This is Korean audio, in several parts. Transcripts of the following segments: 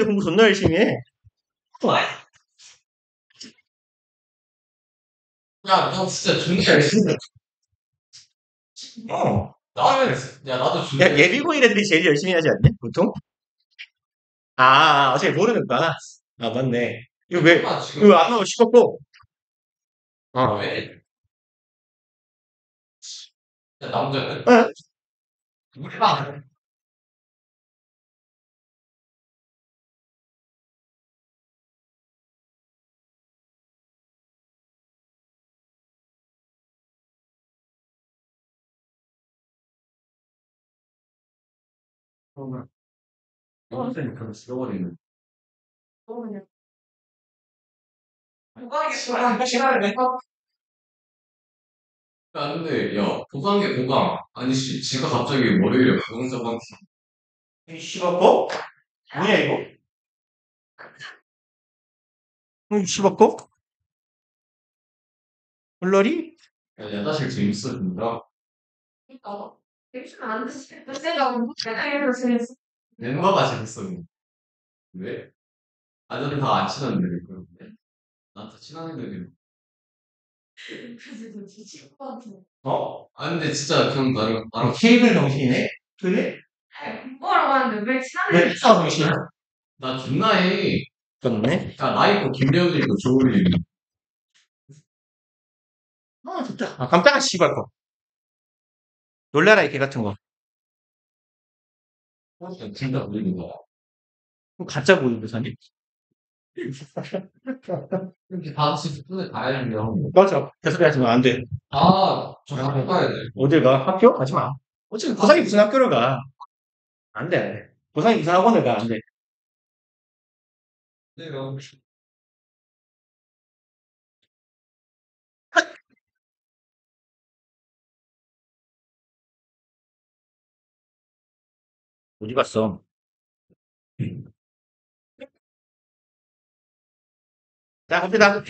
그때 공부 존나 열심히 해. 야, 너 진짜 존나 열심히 해. 어. 나도 존나 야, 예비고일 애들이 제일 열심히 하지 않냐? 보통? 어차피 모르는구나. 맞네. 이거 왜, 지금 이거 안 나오고 싶었고. 왜? 야, 남자는? 어? 우리가 선생님 그럼 죽어버리는. 야, 근데, 야, 보강에 보강. 아니, 지가 갑자기 월요일에 가동사방 이 씨발 거? 뭐냐, 이거? 씨발 거? 물러리? 야, 야자실 재밌어, 진짜. 멤버가 재밌어. 왜? 아, 너는 다 안 친한데, 그런데? 나한테 친한 애들이. 아, 근데 진짜 그냥 나랑 케이블 정신이네? 그래? 왜 피사 정신이야? 나 존나 해. 좋네. 야, 나 있고 김대훈이 있고 조울이. 좋다. 깜짝아, 씨발 거. 놀라라, 이 개 같은 거. 진짜 보이는 거야. 가짜 보이고 사니? 이렇게 5시 10분에 가야 되면. 맞아. 계속 하지 마. 안 돼. 저 학교 가야 돼. 어딜 가? 학교? 가지 마. 어차피 고상이 무슨 학교를 가? 안 돼, 안 돼. 고상이 무슨 학원을 가? 안 돼. 내가. 어디 갔어? 자, 갑시다.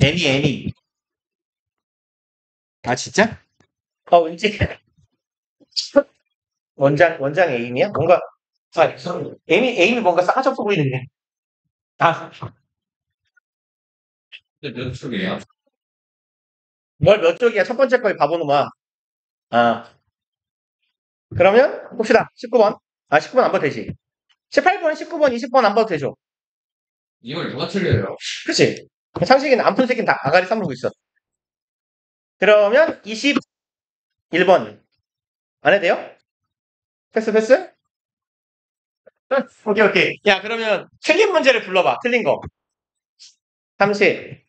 애니. 진짜? 왠지. 원장 애인이야? 뭔가, 애인이 뭔가 싸가지 없어 보이는데. 아, 근데 몇 쪽이야? 뭘 몇 쪽이야? 첫 번째 거에 바보놈아. 아, 그러면, 봅시다. 19번. 19번 안 봐도 되지. 18번, 19번, 20번 안 봐도 되죠. 이걸 누가 틀려요? 그치? 상식이는 안 푼 새끼는 다 아가리 싸물고 있어. 그러면 21번. 안 해도 돼요? 패스? 오케이. 야, 그러면 틀린 문제를 불러봐. 틀린 거. 30,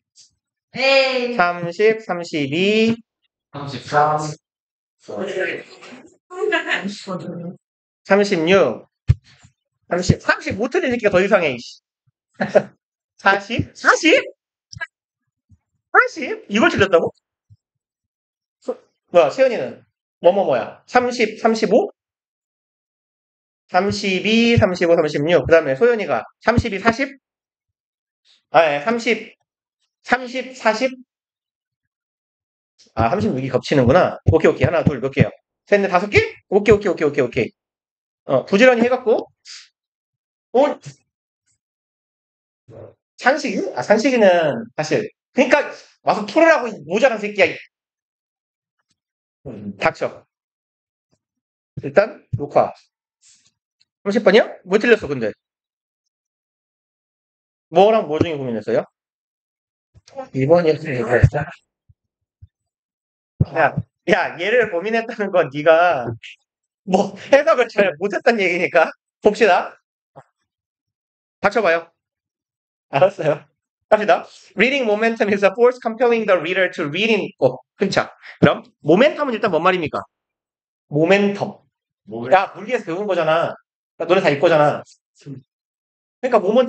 에이. 30, 32, 33. 36, 30 못 틀린 새끼가 더 이상해, 이씨. 40? 이걸 틀렸다고? 뭐야, 세연이는? 뭐야? 30, 35? 32, 35, 36. 그 다음에 소연이가 32, 40? 30, 40? 36이 겹치는구나. 오케이. 하나, 둘, 몇 개요? 셋, 넷, 5개? 오케이. 부지런히 해갖고. 상식이? 상식이는 사실. 그러니까 와서 풀으라고 모자란 새끼야. 닥쳐. 일단 녹화. 30번이요? 뭐 틀렸어 근데? 뭐랑 뭐 중에 고민했어요? 2번이었으니까. 야, 얘를 고민했다는 건 네가 뭐 해석을 잘 못했다는 얘기니까 봅시다. 닥쳐봐요. 알았어요. 갑시다. Reading momentum is a force compelling the reader to read in. 끊자. 그럼 모멘텀은 일단 뭔 말입니까? 모멘텀. 야, 물리에서 배운 거잖아. 너네 다 이거잖아. 그러니까 그럼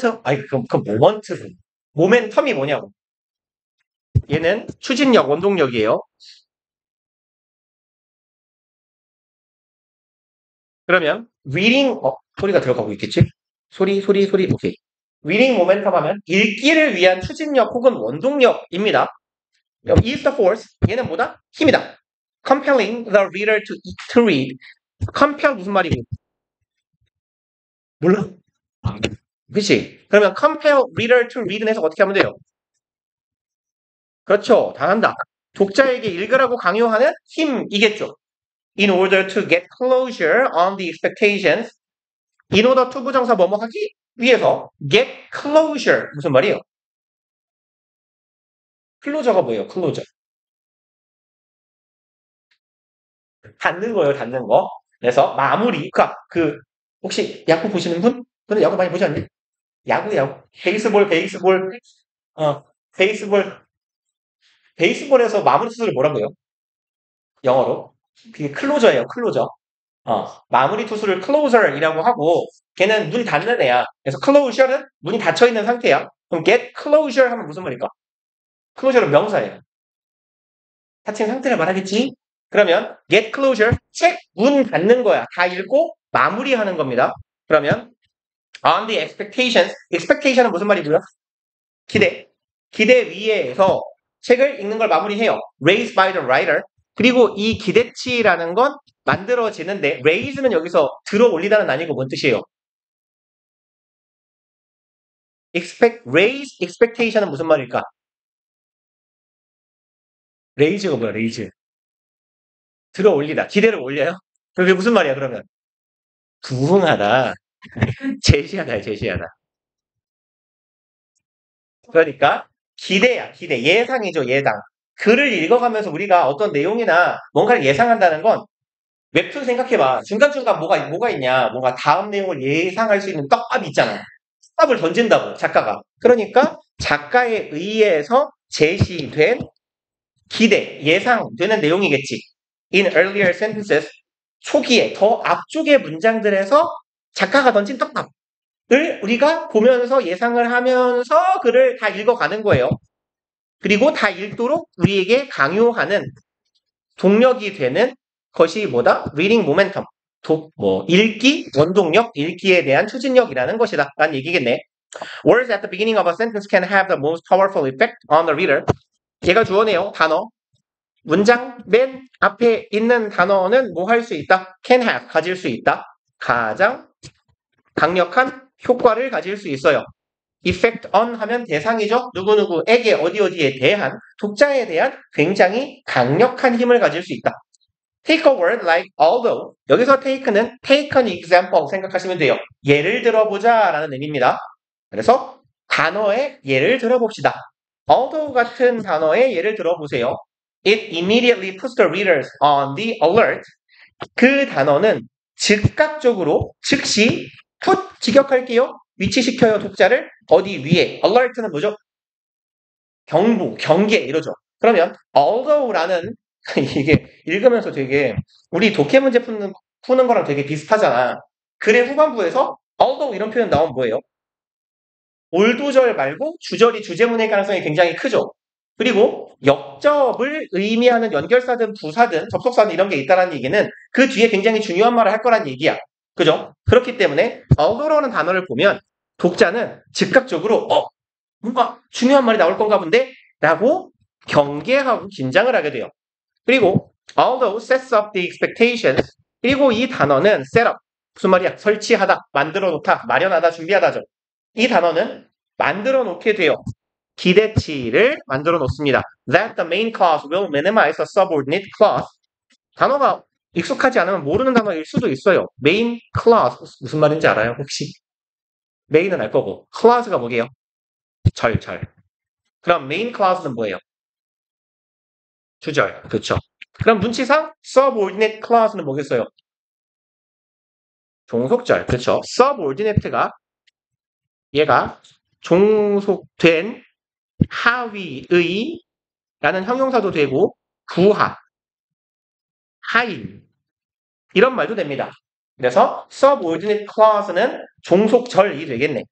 모멘텀이 뭐냐고. 얘는 추진력, 원동력이에요. 그러면 reading 소리가 들어가고 있겠지? 소리 오케이. reading momentum 하면 읽기를 위한 추진력 혹은 원동력입니다. is the force 얘는 뭐다? 힘이다. compelling the reader to read. compel 무슨 말이고? 몰라? 그치? 그러면 compel reader to read는 해서 어떻게 하면 돼요? 그렇죠. 당한다. 독자에게 읽으라고 강요하는 힘이겠죠. In order to get closure on the expectations. In order to 부정사 뭐뭐 하기 위해서 get closure 무슨 말이에요? 클로저가 뭐예요? 클로저. 닫는 거예요. 닫는 거. 그래서 마무리. 혹시 야구 보시는 분? 근데 야구 많이 보지 않니? 야구. 베이스볼. 어, 베이스볼. 베이스볼에서 마무리 투수를 뭐라고요? 영어로. 그게 클로저예요. 클로저. 마무리 투수를 closer이라고 하고 걔는 문이 닫는 애야. 그래서 closure는 문이 닫혀 있는 상태야. 그럼 get closure 하면 무슨 말일까? closure는 명사예요. 닫힌 상태를 말하겠지? 그러면 get closure, 책 문 닫는 거야. 다 읽고 마무리하는 겁니다. 그러면 on the expectations, expectation은 무슨 말이고요? 기대. 기대 위에서 책을 읽는 걸 마무리해요. raised by the writer. 그리고 이 기대치라는 건 만들어지는데 raise는 여기서 들어 올리다는 아니고 뭔 뜻이에요? raise expectation은 무슨 말일까? raise가 뭐야? raise. 들어 올리다. 기대를 올려요? 그게 무슨 말이야 그러면? 부흥하다. 제시하다. 그러니까 기대야. 기대. 예상이죠. 예상. 글을 읽어가면서 우리가 어떤 내용이나 뭔가를 예상한다는 건 웹툰 생각해봐. 중간중간 뭐가 있냐. 뭔가 다음 내용을 예상할 수 있는 떡밥이 있잖아. 떡밥을 던진다고, 작가가. 그러니까 작가에 의해서 제시된 기대, 예상되는 내용이겠지. In earlier sentences, 초기에, 더 앞쪽의 문장들에서 작가가 던진 떡밥을 우리가 보면서 예상을 하면서 글을 다 읽어가는 거예요. 그리고 다 읽도록 우리에게 강요하는 동력이 되는 것이 뭐다? reading momentum. 읽기, 원동력, 읽기에 대한 추진력이라는 것이다. 라는 얘기겠네. Words at the beginning of a sentence can have the most powerful effect on the reader. 얘가 주어네요. 단어. 문장 맨 앞에 있는 단어는 뭐 할 수 있다? can have, 가질 수 있다. 가장 강력한 효과를 가질 수 있어요. effect on 하면 대상이죠. 누구누구에게 어디에 대한 독자에 대한 굉장히 강력한 힘을 가질 수 있다. Take a word like although. 여기서 take는 take an example 생각하시면 돼요. 예를 들어보자 라는 의미입니다. 그래서 단어의 예를 들어봅시다. although 같은 단어의 예를 들어보세요. It immediately puts the readers on the alert. 그 단어는 즉각적으로 즉시 put 직역할게요. 위치시켜요. 독자를 어디 위에. alert는 뭐죠? 경보, 경계 이러죠. 그러면 although라는 이게 읽으면서 되게 우리 독해 문제 푸는 거랑 되게 비슷하잖아. 글의 후반부에서 although 이런 표현 나오면 뭐예요? 올도절 말고 주절이 주제문일 가능성이 굉장히 크죠. 그리고 역접을 의미하는 연결사든 부사든 접속사든 이런 게 있다는 얘기는 그 뒤에 굉장히 중요한 말을 할 거란 얘기야. 그죠? 그렇기 때문에 although라는 단어를 보면 독자는 즉각적으로 뭔가 중요한 말이 나올 건가 본데? 라고 경계하고 긴장을 하게 돼요. 그리고 although sets up the expectations. 그리고 이 단어는 set up. 무슨 말이야? 설치하다, 만들어 놓다, 마련하다, 준비하다죠. 이 단어는 만들어 놓게 돼요. 기대치를 만들어 놓습니다. That the main clause will minimize the subordinate clause. 단어가 익숙하지 않으면 모르는 단어일 수도 있어요. main clause 무슨 말인지 알아요? 혹시? main은 알 거고 clause가 뭐게요? 절. 그럼 main clause는 뭐예요? 주절. 그렇죠. 그럼 눈치상 subordinate clause는 뭐겠어요? 종속절. 그렇죠. subordinate가 얘가 종속된 하위의 라는 형용사도 되고 부하, 하인 이런 말도 됩니다. 그래서 subordinate clause는 종속절이 되겠네.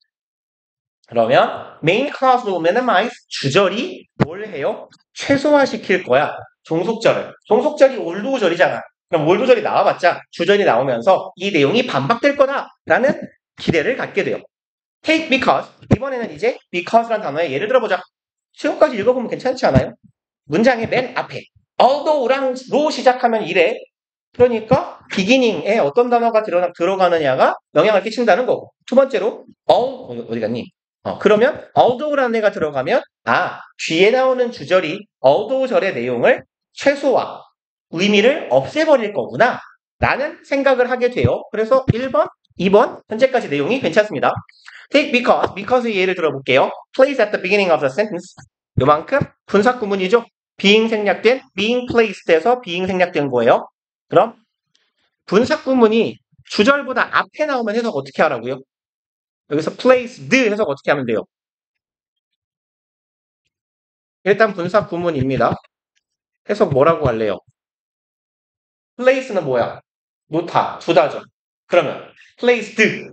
그러면 main clause will minimize 주절이 뭘 해요? 최소화시킬 거야. 종속절을. 종속절이 올도절이잖아. 그럼 올도절이 나와봤자 주절이 나오면서 이 내용이 반박될 거다라는 기대를 갖게 돼요. Take because. 이번에는 이제 because라는 단어에 예를 들어보자. 지금까지 읽어보면 괜찮지 않아요? 문장의 맨 앞에 although랑로 시작하면 이래. 그러니까 beginning에 어떤 단어가 들어가느냐가 영향을 끼친다는 거고 두 번째로 어디 갔니? 그러면 although라는 애가 들어가면 뒤에 나오는 주절이 although절의 내용을 최소화, 의미를 없애버릴 거구나 라는 생각을 하게 돼요. 그래서 1번, 2번 현재까지 내용이 괜찮습니다. Take because의 예를 들어볼게요. Place at the beginning of the sentence. 요만큼 분사 구문이죠. being 생략된, being placed에서 being 생략된 거예요. 그럼 분사 구문이 주절보다 앞에 나오면 해석 어떻게 하라고요? 여기서 placed 해석 어떻게 하면 돼요? 일단 분사 구문입니다. 해석 뭐라고 할래요? place는 뭐야? 놓다, 두다죠. 그러면 placed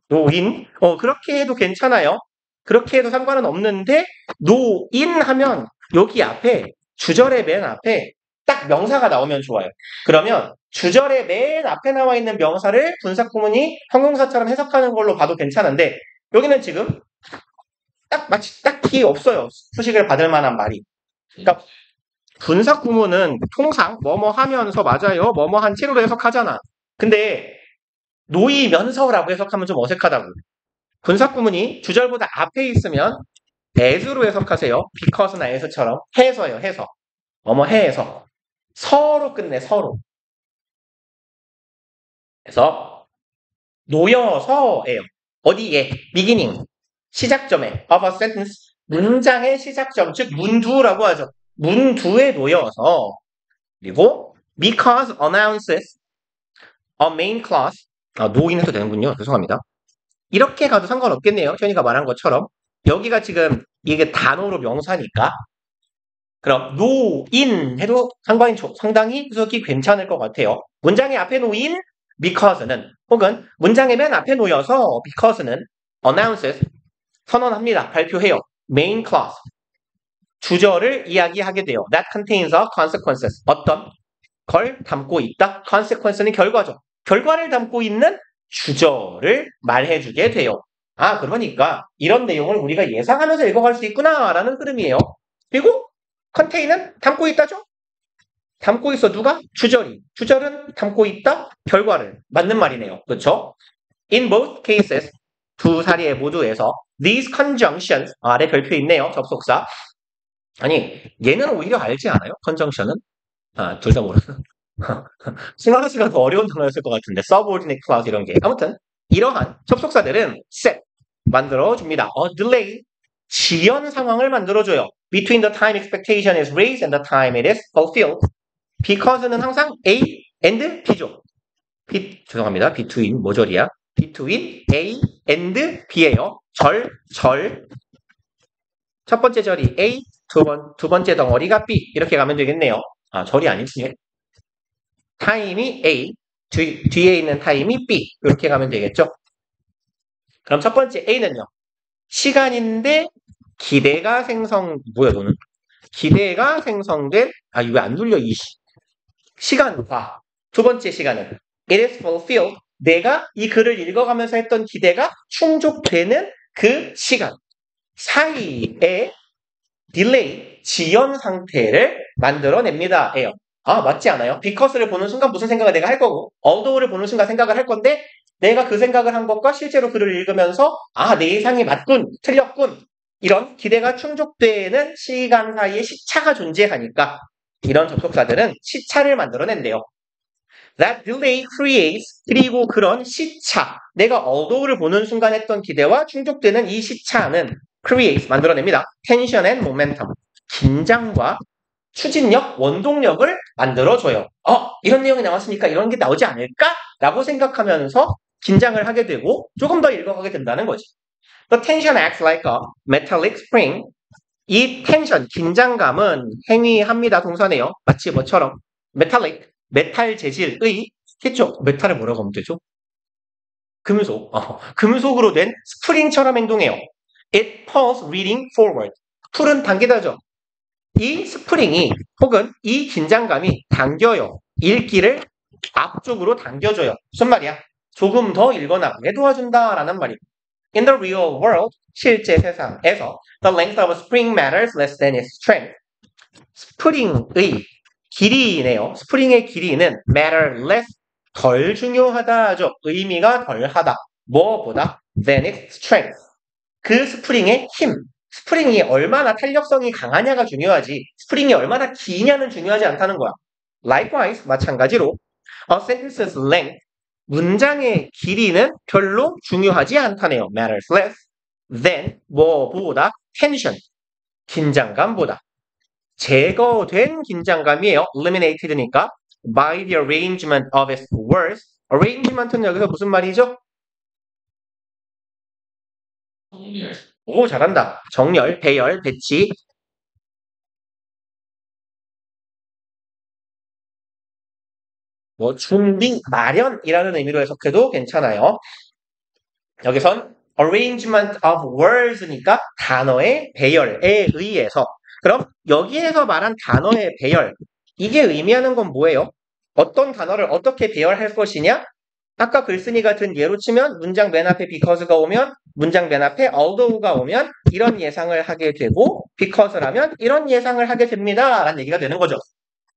노인 그렇게 해도 괜찮아요. 그렇게 해도 상관은 없는데 노인 하면 여기 앞에 주절의 맨 앞에 딱 명사가 나오면 좋아요. 그러면 주절의 맨 앞에 나와 있는 명사를 분사 구문이 형용사처럼 해석하는 걸로 봐도 괜찮은데 여기는 지금 마치 딱히 없어요. 수식을 받을 만한 말이. 그러니까 분사 구문은 통상 뭐뭐 하면서 맞아요. 뭐뭐 한 채로 해석하잖아. 근데 놓이면서라고 해석하면 좀 어색하다고. 분사 구문이 주절보다 앞에 있으면 as로 해석하세요. because나 as처럼 해서요. 해서. 뭐뭐 해서. 서로 끝내. 서로. 그래서 놓여서예요. 어디에? beginning. 시작점에. of a sentence. 문장의 시작점. 즉 문두라고 하죠. 문두에 놓여서. 그리고 because announces a main clause. 노인해도 되는군요. 죄송합니다. 이렇게 가도 상관없겠네요. 현이가 말한 것처럼. 여기가 지금 이게 단어로 명사니까. 그럼 노인 해도 상당히 해석이 괜찮을 것 같아요. 문장의 앞에 놓인 because는 혹은 문장의 맨 앞에 놓여서 because는 announces 선언합니다. 발표해요. main clause 주절을 이야기하게 돼요. That contains a consequences 어떤 걸 담고 있다. consequence는 결과죠. 결과를 담고 있는 주절을 말해주게 돼요. 그러니까 이런 내용을 우리가 예상하면서 읽어갈 수 있구나라는 흐름이에요. 그리고 contain은 담고 있다죠? 담고 있어 누가? 주절이. 주절은 담고 있다? 결과를. 맞는 말이네요. 그렇죠? In both cases 두 사례 모두에서 these conjunctions 아래 별표 있네요. 접속사. 아니 얘는 오히려 알지 않아요? conjunction은? 둘 다 모르는. 생각하시기가 더 어려운 단어였을 것 같은데 subordinate clause 이런 게. 아무튼 이러한 접속사들은 set 만들어줍니다. delay 지연 상황을 만들어줘요. Between the time expectation is raised and the time it is fulfilled. Because는 항상 A and B죠. 죄송합니다. between 모절이야. between A and B예요. 절. 첫 번째 절이 A, 두 번째 덩어리가 B 이렇게 가면 되겠네요. 절이 아니지. 타임이 A, 뒤에 있는 타임이 B 이렇게 가면 되겠죠. 그럼 첫 번째 A는요. 시간인데 기대가 뭐야 너는? 기대가 생성된 이거 왜 안 눌려 시간과 두 번째 시간은 it is fulfilled 내가 이 글을 읽어가면서 했던 기대가 충족되는 그 시간 사이에 딜레이 지연 상태를 만들어냅니다. 예요. 맞지 않아요? because를 보는 순간 무슨 생각을 내가 할 거고 although를 보는 순간 생각을 할 건데 내가 그 생각을 한 것과 실제로 글을 읽으면서 내 예상이 맞군, 틀렸군 이런 기대가 충족되는 시간 사이에 시차가 존재하니까 이런 접속사들은 시차를 만들어낸대요. That delay creates 그리고 그런 시차 내가 although를 보는 순간 했던 기대와 충족되는 이 시차는 creates 만들어냅니다. tension and momentum 긴장과 추진력, 원동력을 만들어줘요. 이런 내용이 나왔으니까 이런 게 나오지 않을까? 라고 생각하면서 긴장을 하게 되고 조금 더 읽어가게 된다는 거지. The tension acts like a metallic spring. 이 텐션, 긴장감은 행위합니다. 동사네요. 마치 뭐처럼 metallic, 메탈 재질의 했죠? 메탈을 뭐라고 하면 되죠? 금속. 금속으로 된 스프링처럼 행동해요. It pulls reading forward. 풀은 당기다죠. 이 스프링이 혹은 이 긴장감이 당겨요. 읽기를 앞쪽으로 당겨줘요. 무슨 말이야? 조금 더 읽어나가게 도와준다라는 말입니다. In the real world, 실제 세상에서 the length of a spring matters less than its strength. 스프링의 길이네요. 스프링의 길이는 matter less, 덜 중요하다죠. 의미가 덜하다. 뭐보다? than its strength. 그 스프링의 힘. 스프링이 얼마나 탄력성이 강하냐가 중요하지. 스프링이 얼마나 기냐는 중요하지 않다는 거야. Likewise, 마찬가지로 a sentence's length. 문장의 길이는 별로 중요하지 않다네요. matters less than 뭐보다 tension. 긴장감보다. 제거된 긴장감이에요. eliminated니까 by the arrangement of its words. arrangement는 여기서 무슨 말이죠? 정리할. 오, 잘한다. 정렬, 배열, 배치. 뭐 준비, 마련이라는 의미로 해석해도 괜찮아요. 여기선 arrangement of words니까 단어의 배열에 의해서. 그럼 여기에서 말한 단어의 배열, 이게 의미하는 건 뭐예요? 어떤 단어를 어떻게 배열할 것이냐? 아까 글쓴이 같은 예로 치면 문장 맨 앞에 because가 오면 문장 맨 앞에 although가 오면 이런 예상을 하게 되고 because라면 이런 예상을 하게 됩니다. 라는 얘기가 되는 거죠.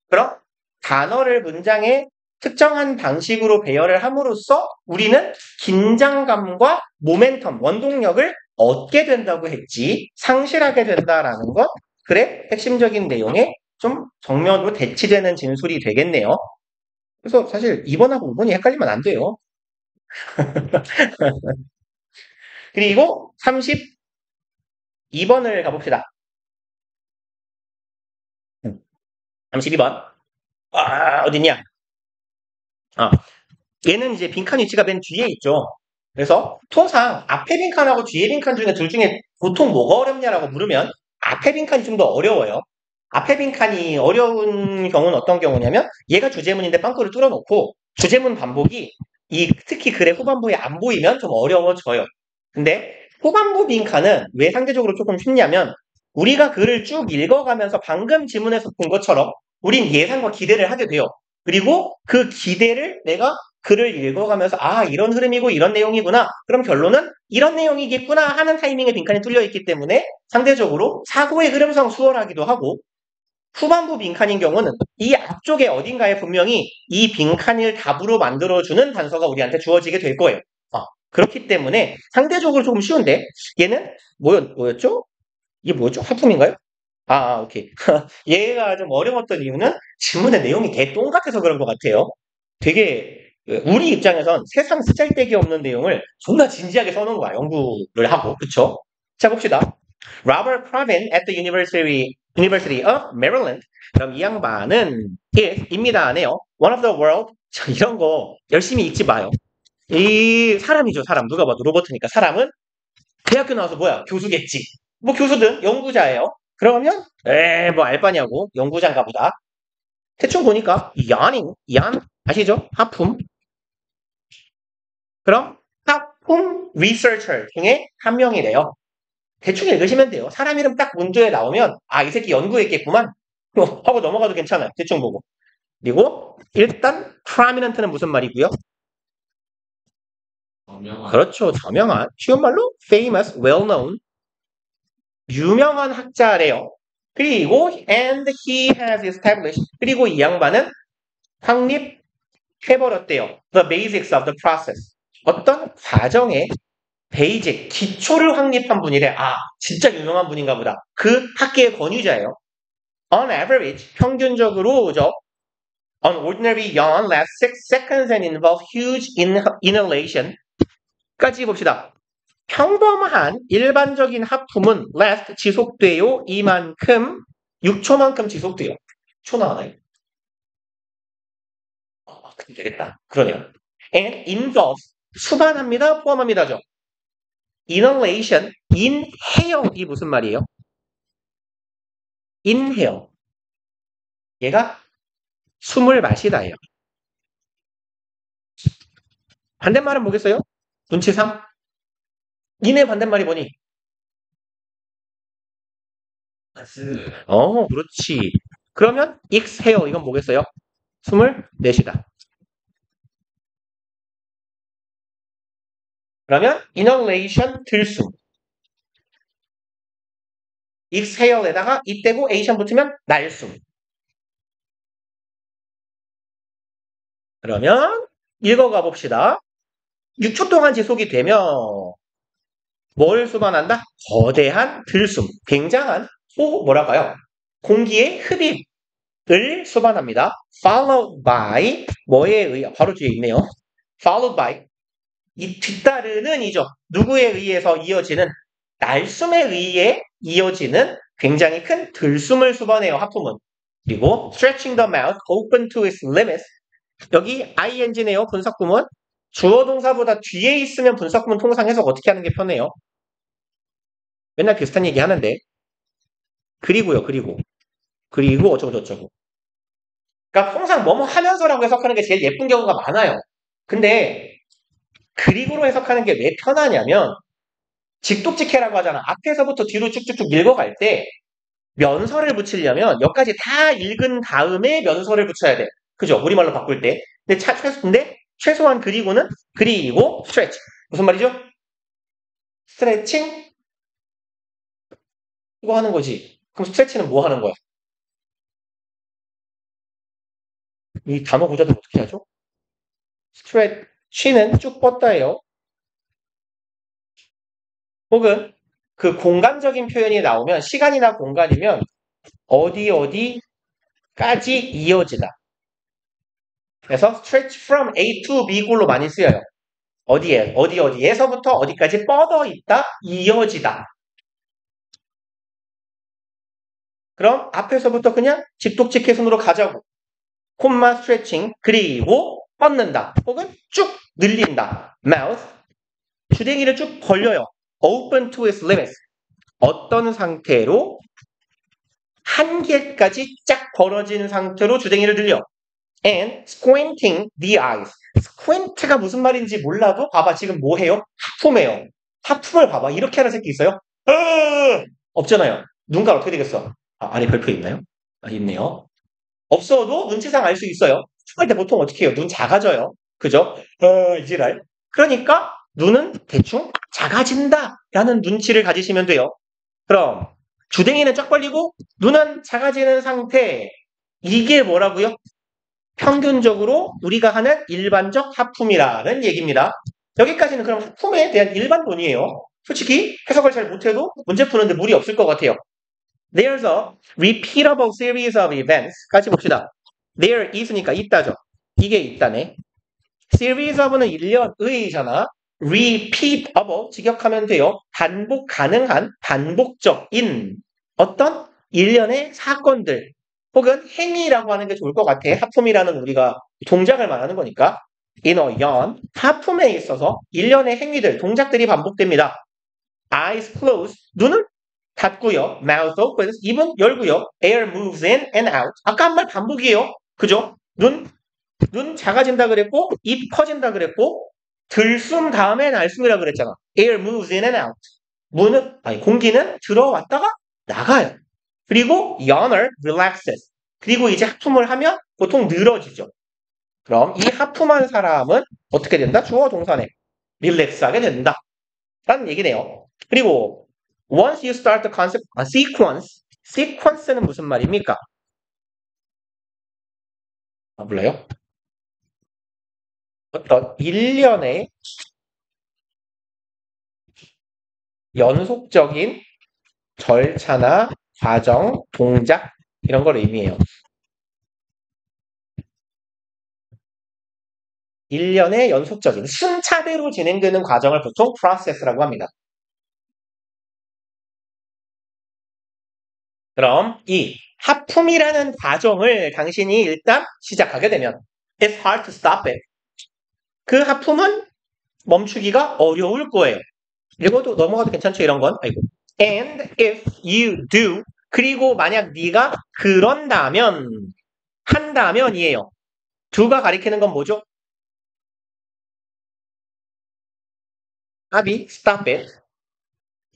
그럼 단어를 문장에 특정한 방식으로 배열을 함으로써 우리는 긴장감과 모멘텀, 원동력을 얻게 된다고 했지 상실하게 된다라는 것. 그래 핵심적인 내용에 좀 정면으로 대치되는 진술이 되겠네요. 그래서 사실 2번하고 5번이 헷갈리면 안 돼요. 그리고 32번을 가봅시다. 32번. 어딨냐? 얘는 이제 빈칸 위치가 맨 뒤에 있죠. 그래서 통상 앞에 빈칸하고 뒤에 빈칸 중에 둘 중에 보통 뭐가 어렵냐라고 물으면 앞에 빈칸이 좀 더 어려워요. 앞에 빈칸이 어려운 경우는 어떤 경우냐면 얘가 주제문인데 빵꾸를 뚫어놓고 주제문 반복이 특히 글의 후반부에 안 보이면 좀 어려워져요. 근데 후반부 빈칸은 왜 상대적으로 조금 쉽냐면 우리가 글을 쭉 읽어가면서 방금 지문에서 본 것처럼 우린 예상과 기대를 하게 돼요. 그리고 그 기대를 내가 글을 읽어가면서 이런 흐름이고 이런 내용이구나. 그럼 결론은 이런 내용이겠구나 하는 타이밍에 빈칸이 뚫려 있기 때문에 상대적으로 사고의 흐름상 수월하기도 하고 후반부 빈칸인 경우는 이 앞쪽에 어딘가에 분명히 이 빈칸을 답으로 만들어주는 단서가 우리한테 주어지게 될 거예요. 그렇기 때문에 상대적으로 조금 쉬운데 얘는 뭐였죠? 이게 뭐였죠? 하품인가요? 오케이. 얘가 좀 어려웠던 이유는 지문의 내용이 개똥 같아서 그런 것 같아요. 되게 우리 입장에선 세상 쓰잘데기 없는 내용을 존나 진지하게 써놓은 거야. 연구를 하고. 그쵸? 자, 봅시다. Robert Pravin at the University of Maryland. 그럼 이 양반은 입니다. 안 해요. One of the world. 이런 거 열심히 읽지 마요. 이 사람이죠. 사람. 누가 봐도 로버트니까. 사람은 대학교 나와서 뭐야? 교수겠지. 뭐 교수든 연구자예요. 그러면 뭐 알바냐고. 연구자인가 보다. 대충 보니까 얀 아시죠? 하품. 그럼 하품 리서처 중에 한 명이래요. 대충 읽으시면 돼요. 사람 이름 딱 문제에 나오면 이 새끼 연구했겠구만 하고 넘어가도 괜찮아요. 대충 보고. 그리고 일단 prominent는 무슨 말이고요? 저명한. 그렇죠. 저명한. 쉬운 말로 famous, well-known. 유명한 학자래요. 그리고 and he has established. 그리고 이 양반은 확립해버렸대요. The basics of the process. 어떤 과정의 베이직, 기초를 확립한 분이래. 진짜 유명한 분인가 보다. 그 학계의 권위자예요. On average, 평균적으로죠. An ordinary yawn lasts 6 seconds and involves huge inhalation. 까지 봅시다. 평범한 일반적인 하품은 last 지속돼요. 이만큼 6초만큼 지속돼요. 초 나와요. 되겠다. 그러네요. And involves 수반합니다. 포함합니다죠. inhalation, inhale이 무슨 말이에요? inhale. 얘가 숨을 마시다예요. 반대말은 뭐겠어요? 눈치상? 인의 반대말이 뭐니? 그렇지. 그러면 exhale 이건 뭐겠어요? 숨을 내쉬다. 그러면 inhalation 들숨. exhale에다가 이 떼고 ation 붙으면 날숨. 그러면 읽어가 봅시다. 6초 동안 지속이 되면 뭘 수반한다? 거대한 들숨, 굉장한 뭐랄까요? 공기의 흡입을 수반합니다. Followed by 뭐에 의해 바로 뒤에 있네요. Followed by 이 뒤따르는 이죠. 누구에 의해서 이어지는 날숨에 의해 이어지는 굉장히 큰 들숨을 수반해요. 하품은. 그리고 stretching the mouth open to its limits 여기 ing네요. 분석구문. 주어 동사보다 뒤에 있으면 분석구문 통상 해석 어떻게 하는 게 편해요? 맨날 비슷한 얘기 하는데 그리고요. 그리고 어쩌고 그러니까 통상 뭐뭐 하면서라고 해석하는 게 제일 예쁜 경우가 많아요. 근데 그리고로 해석하는 게 왜 편하냐면 직독직해라고 하잖아. 앞에서부터 뒤로 쭉쭉쭉 읽어갈 때 면서를 붙이려면 여기까지 다 읽은 다음에 면서를 붙여야 돼. 그죠? 우리말로 바꿀 때. 근데 최소한 그리고는 그리고 스트레치. 무슨 말이죠? 스트레칭? 이거 하는 거지. 그럼 스트레치는 뭐 하는 거야? 이 단어 구조도 어떻게 하죠? 스트레치는 쭉 뻗다예요. 혹은 그 공간적인 표현이 나오면 시간이나 공간이면 어디까지 이어지다. 그래서 stretch from A to B 꼴로 많이 쓰여요. 어디에서부터 어디까지 뻗어 있다, 이어지다. 그럼 앞에서부터 그냥 직독직해순으로 가자고. 콤마 스트레칭 그리고 뻗는다. 혹은 쭉 늘린다. mouth 주댕이를 쭉 벌려요. open to its limits 어떤 상태로 한계까지 쫙 벌어진 상태로 주댕이를 늘려. and squinting the eyes. squint가 무슨 말인지 몰라도 봐봐 지금 뭐 해요? 하품해요. 하품을 봐봐 이렇게 하는 새끼 있어요? 없잖아요. 눈깔 어떻게 되겠어? 아래 별표 있나요? 있네요. 없어도 눈치상 알 수 있어요. 춤할 때 보통 어떻게 해요? 눈 작아져요. 그죠? 이지랄. 그러니까 눈은 대충 작아진다 라는 눈치를 가지시면 돼요. 그럼 주댕이는 쫙 벌리고 눈은 작아지는 상태. 이게 뭐라고요? 평균적으로 우리가 하는 일반적 하품이라는 얘기입니다. 여기까지는 그럼 하품에 대한 일반론이에요. 솔직히 해석을 잘 못해도 문제 푸는데 무리 없을 것 같아요. There's a repeatable series of events. 같이 봅시다. There is니까 있다죠. 이게 있다네. Series of는 1년의잖아. Repeatable 직역하면 돼요. 반복 가능한, 반복적인 어떤 일련의 사건들 혹은 행위라고 하는 게 좋을 것 같아. 하품이라는 우리가 동작을 말하는 거니까. In a yarn, 하품에 있어서 일련의 행위들, 동작들이 반복됩니다. Eyes closed, 눈은 닫고요. Mouth opens, 입은 열고요. Air moves in and out. 아까 한 말 반복이에요. 그죠? 눈 작아진다 그랬고 입 커진다 그랬고 들숨 다음에 날숨이라 그랬잖아. Air moves in and out. 공기는 들어왔다가 나가요. 그리고 yawner relaxes. 그리고 이제 하품을 하면 보통 늘어지죠. 그럼 이 하품한 사람은 어떻게 된다? 주어 동사네. 릴렉스하게 된다. 라는 얘기네요. 그리고 once you start the concept, sequence는 무슨 말입니까? 몰라요? 어떤 일련의 연속적인 절차나 과정, 동작 이런 걸 의미해요. 일련의 연속적인 순차대로 진행되는 과정을 보통 process라고 합니다. 그럼 이 하품이라는 과정을 당신이 일단 시작하게 되면 it's hard to stop it. 그 하품은 멈추기가 어려울 거예요. 읽어도 넘어가도 괜찮죠 이런 건. 아이고. And if you do 그리고 만약 네가 그런다면 한다면이에요. do가 가리키는 건 뭐죠? 답이 stop it.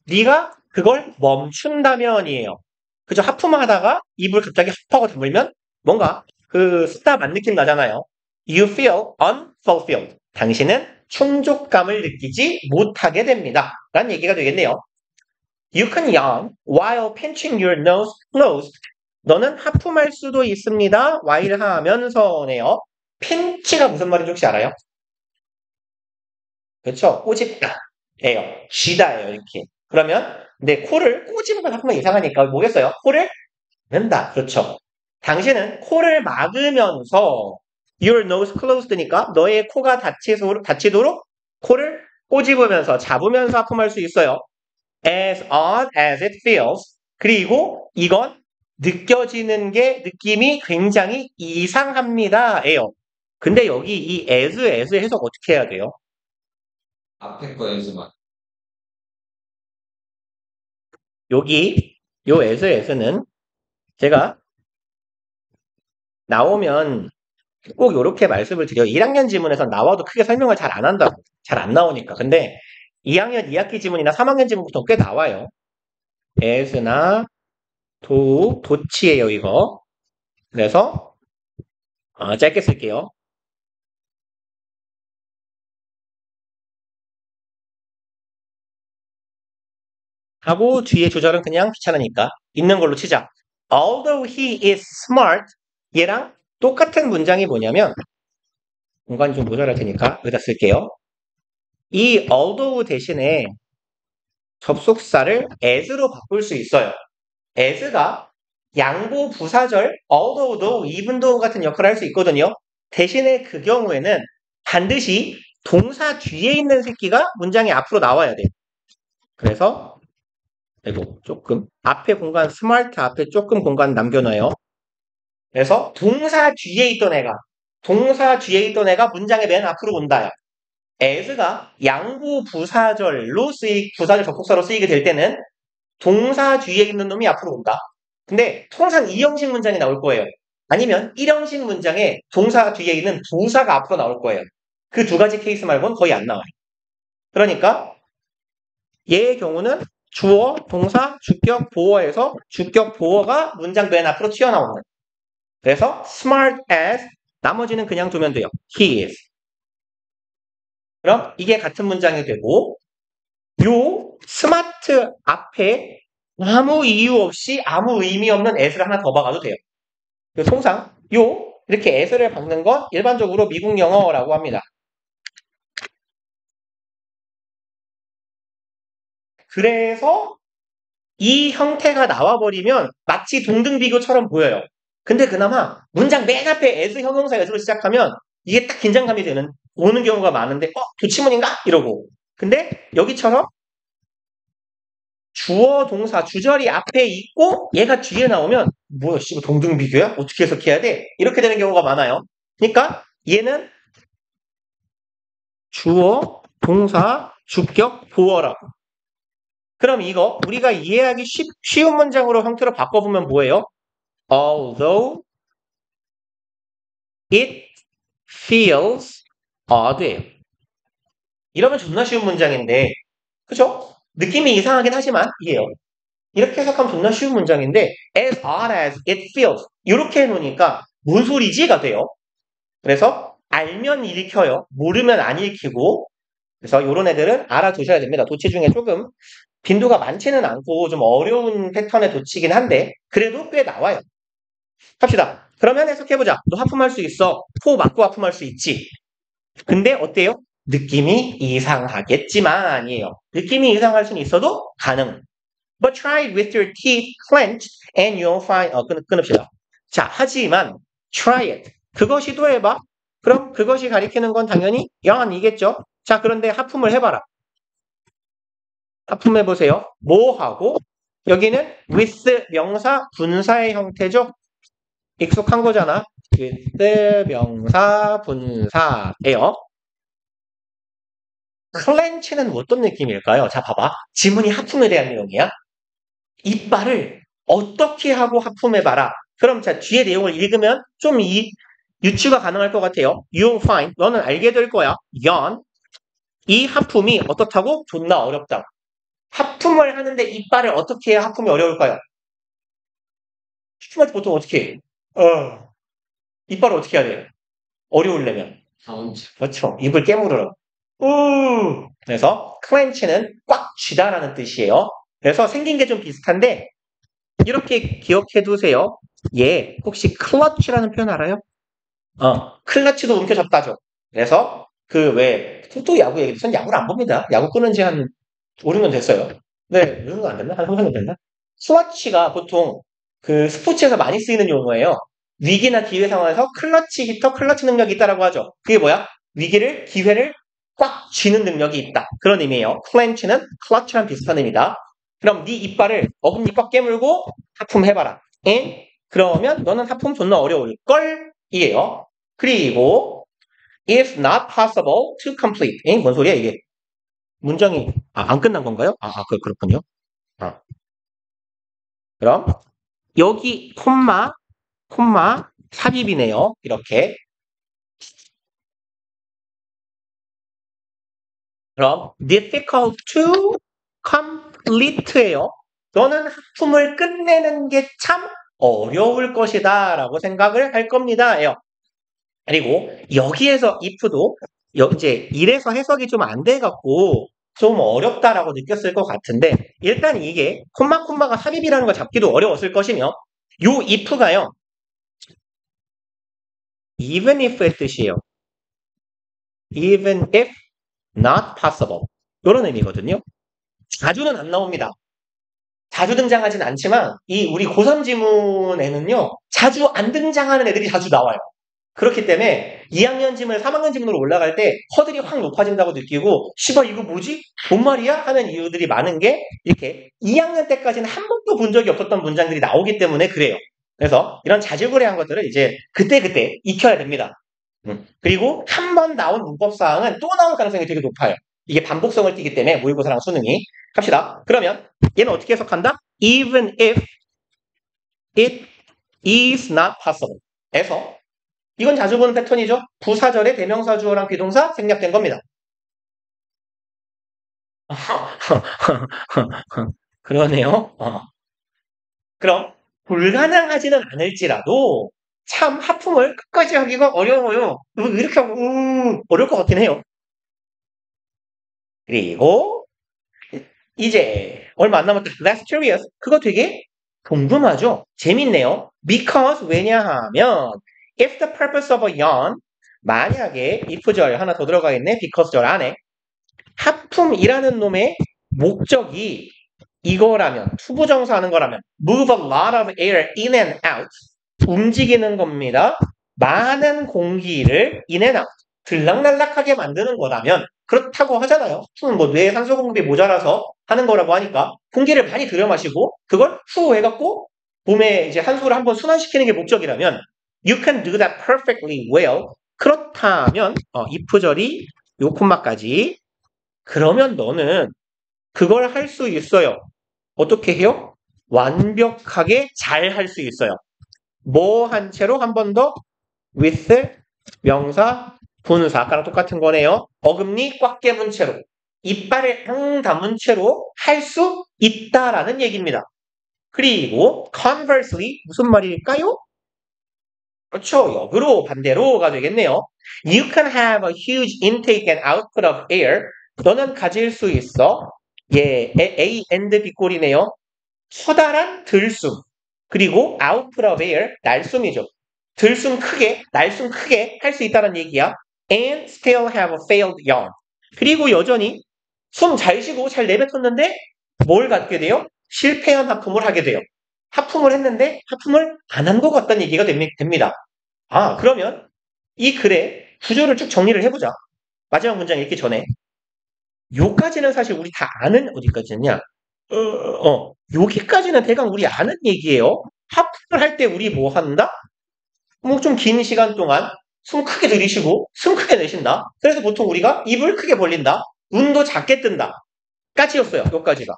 네가 그걸 멈춘다면이에요. 그죠? 하품하다가 입을 갑자기 흡하고 다물면 뭔가 그 stop 안 느낌 나잖아요. You feel unfulfilled. 당신은 충족감을 느끼지 못하게 됩니다. 라는 얘기가 되겠네요. You can yawn while pinching your nose closed. 너는 하품할 수도 있습니다. while 하면서네요. pinch가 무슨 말인지 혹시 알아요? 그렇죠? 꼬집다예요. 쥐다예요. 이렇게. 그러면 근데 코를 꼬집으면 하면 이상하니까 뭐겠어요? 코를 막는다. 그렇죠. 당신은 코를 막으면서 your nose closed니까 너의 코가 닫히도록 코를 꼬집으면서 잡으면서 하품할 수 있어요. As odd as it feels. 그리고 이건 느껴지는 게 느낌이 굉장히 이상합니다예요. 근데 여기 이 as 해석 어떻게 해야 돼요? 앞에 거에서만. 여기 요 as는 제가 나오면 꼭 이렇게 말씀을 드려요. 1학년 지문에서 나와도 크게 설명을 잘 안 한다고. 잘 안 나오니까. 근데 2학년 2학기 지문이나 3학년 지문부터 꽤 나와요. as나 도치예요, 이거. 그래서 짧게 쓸게요. 하고 뒤에 조절은 그냥 귀찮으니까 있는 걸로 치자. Although he is smart, 얘랑 똑같은 문장이 뭐냐면 공간이 좀 모자랄 테니까 여기다 쓸게요. 이 although 대신에 접속사를 as로 바꿀 수 있어요. as가 양보 부사절 although, though, even though 같은 역할을 할 수 있거든요. 대신에 그 경우에는 반드시 동사 뒤에 있는 새끼가 문장의 앞으로 나와야 돼요. 그래서 이거 조금 앞에 공간 스마트 앞에 조금 공간 남겨놔요. 그래서 동사 뒤에 있던 애가 문장의 맨 앞으로 온다요. as가 양보 부사절로 부사절 접속사로 쓰이게 될 때는 동사 뒤에 있는 놈이 앞으로 온다. 근데 통상 2형식 문장이 나올 거예요. 아니면 1형식 문장에 동사 뒤에 있는 부사가 앞으로 나올 거예요. 그 두 가지 케이스 말고는 거의 안 나와요. 그러니까 얘의 경우는 주어, 동사, 주격, 보어에서 주격, 보어가 문장 맨 앞으로 튀어나오는 거예요. 그래서 smart as 나머지는 그냥 두면 돼요. He is. 그럼 이게 같은 문장이 되고 요 스마트 앞에 아무 이유 없이 아무 의미 없는 as를 하나 더 박아도 돼요. 통상 이렇게 as를 박는 건 일반적으로 미국 영어라고 합니다. 그래서 이 형태가 나와버리면 마치 동등비교처럼 보여요. 근데 그나마 문장 맨 앞에 as 형용사 as로 시작하면 이게 딱 긴장감이 오는 경우가 많은데 도치문인가? 이러고. 근데 여기처럼 주어, 동사, 주절이 앞에 있고 얘가 뒤에 나오면 뭐야 씨발 동등비교야? 어떻게 해석해야 돼? 이렇게 되는 경우가 많아요. 그러니까 얘는 주어, 동사, 주격, 보어라고. 그럼 이거 우리가 이해하기 쉬운 문장으로 형태로 바꿔보면 뭐예요? Although it feels odd예요. 이러면 존나 쉬운 문장인데 그죠? 느낌이 이상하긴 하지만 이해요. 이렇게 해석하면 존나 쉬운 문장인데 as odd as it feels 이렇게 해놓으니까 뭔 소리지가 돼요. 그래서 알면 읽혀요. 모르면 안 읽히고 그래서 이런 애들은 알아두셔야 됩니다. 도치 중에 조금 빈도가 많지는 않고 좀 어려운 패턴의 도치긴 한데 그래도 꽤 나와요. 합시다. 그러면 해석해보자. 너 하품할 수 있어. 코 막고 하품할 수 있지. 근데 어때요? 느낌이 이상하겠지만 아니에요. 느낌이 이상할 수는 있어도 가능. But try it with your teeth clenched and you'll find 끊읍시다. 자, 하지만 try it. 그거 시도해봐. 그럼 그것이 가리키는 건 당연히 영안이겠죠. 자, 그런데 하품을 해봐라. 하품해보세요. 뭐 하고? 여기는 with 명사 분사의 형태죠. 익숙한 거잖아. with 명사 분사예요. clench는 어떤 느낌일까요? 자, 봐봐. 지문이 하품에 대한 내용이야. 이빨을 어떻게 하고 하품해봐라. 그럼 자, 뒤에 내용을 읽으면 좀 유추가 가능할 것 같아요. You'll find. 너는 알게 될 거야. yawn. 이 하품이 어떻다고? 존나 어렵다. 하품을 하는데 이빨을 어떻게 해야 하품이 어려울까요? 하품할 때 보통 어떻게 해? 이빨을 어떻게 해야 돼요? 어려우려면. 그렇죠. 입을 깨물어라. 그래서 clench는 꽉 쥐다라는 뜻이에요. 그래서 생긴 게 좀 비슷한데 이렇게 기억해 두세요. 얘 혹시 clutch라는 표현 알아요? 클러치도 움켜잡다죠. 그래서 또 야구 얘기, 전 야구를 안 봅니다. 야구 끊은 지 한 5, 6년 됐어요. 네, 6년 안 됐나? 한 3년 됐나? 스와치가 보통 스포츠에서 많이 쓰이는 용어예요. 위기나 기회 상황에서 클러치 히터, 클러치 능력이 있다라고 하죠. 그게 뭐야? 기회를 꽉 쥐는 능력이 있다. 그런 의미예요. 클렌치는 클러치랑 비슷한 의미다. 그럼 네 이빨을 어금니 꽉 깨물고 하품해봐라. 에? 그러면 너는 하품 존나 어려울걸? 이에요. 그리고 if not possible to complete. 뭔 소리야 이게? 문장이 안 끝난 건가요? 그렇군요. 그럼 여기 콤마 삽입이네요. 이렇게. 그럼 difficult to complete예요. 너는 하품을 끝내는 게 참 어려울 것이다 라고 생각을 할 겁니다. 예요. 그리고 여기에서 if도 이제 이래서 해석이 좀 안 돼갖고 좀 어렵다라고 느꼈을 것 같은데 일단 이게 콤마가 삽입이라는 걸 잡기도 어려웠을 것이며 요 if가요. even if의 뜻이에요. even if not possible 이런 의미거든요. 자주는 안 나옵니다. 자주 등장하진 않지만 이 우리 고3 지문에는요. 자주 안 등장하는 애들이 자주 나와요. 그렇기 때문에 2학년 지문, 3학년 지문으로 올라갈 때 허들이 확 높아진다고 느끼고 씨발 이거 뭐지? 뭔 말이야? 하는 이유들이 많은 게 이렇게 2학년 때까지는 한 번도 본 적이 없었던 문장들이 나오기 때문에 그래요. 그래서 이런 자질구레한 것들을 이제 그때 익혀야 됩니다. 그리고 한 번 나온 문법사항은 또 나올 가능성이 되게 높아요. 이게 반복성을 띠기 때문에 모의고사랑 수능이. 갑시다. 그러면 얘는 어떻게 해석한다? Even if it is not possible. 에서 이건 자주 보는 패턴이죠. 부사절에 대명사 주어랑 비동사 생략된 겁니다. 그러네요. 그럼 불가능하지는 않을지라도 참 하품을 끝까지 하기가 어려워요. 이렇게 하고 어려울 것 같긴 해요. 그리고 이제 얼마 안 남았다. That's curious. 그거 되게 궁금하죠? 재밌네요. Because 왜냐하면 if the purpose of a yawn 만약에 if절 하나 더 들어가 있네. because절 안에 하품이라는 놈의 목적이 이거라면 투부정사 하는 거라면 move a lot of air in and out 움직이는 겁니다. 많은 공기를 in and out 들락날락하게 만드는 거라면 그렇다고 하잖아요. 뭐 뇌에 산소 공급이 모자라서 하는 거라고 하니까 공기를 많이 들여 마시고 그걸 후 해갖고 몸에 이제 한수를 한번 순환시키는 게 목적이라면 you can do that perfectly well. 그렇다면 if절이 요 콤마까지 그러면 너는 그걸 할 수 있어요. 어떻게 해요? 완벽하게 잘 할 수 있어요. 뭐 한 채로 한 번 더 with 명사 분사 아까랑 똑같은 거네요. 어금니 꽉 깨문 채로 이빨을 앙 다문 채로 할 수 있다라는 얘기입니다. 그리고 conversely 무슨 말일까요? 그렇죠. 역으로 반대로가 되겠네요. You can have a huge intake and output of air. 너는 가질 수 있어. 예, A and B 꼴이네요. 커다란 들숨. 그리고 output of air, 날숨이죠. 날숨 크게 할 수 있다는 얘기야. And still have a failed yawn. 그리고 여전히 숨 잘 쉬고 잘 내뱉었는데 뭘 갖게 돼요? 실패한 하품을 하게 돼요. 하품을 했는데 하품을 안 한 것 같다는 얘기가 됩니다. 그러면 이 글의 구조를 쭉 정리를 해보자. 마지막 문장 읽기 전에. 요까지는 사실 우리 다 아는 어디까지냐? 여기까지는 대강 우리 아는 얘기예요. 하품을 할 때 우리 뭐 한다? 뭐 좀 긴 시간 동안 숨 크게 들이쉬고 숨 크게 내쉰다. 그래서 보통 우리가 입을 크게 벌린다. 눈도 작게 뜬다. 까지였어요. 요까지가.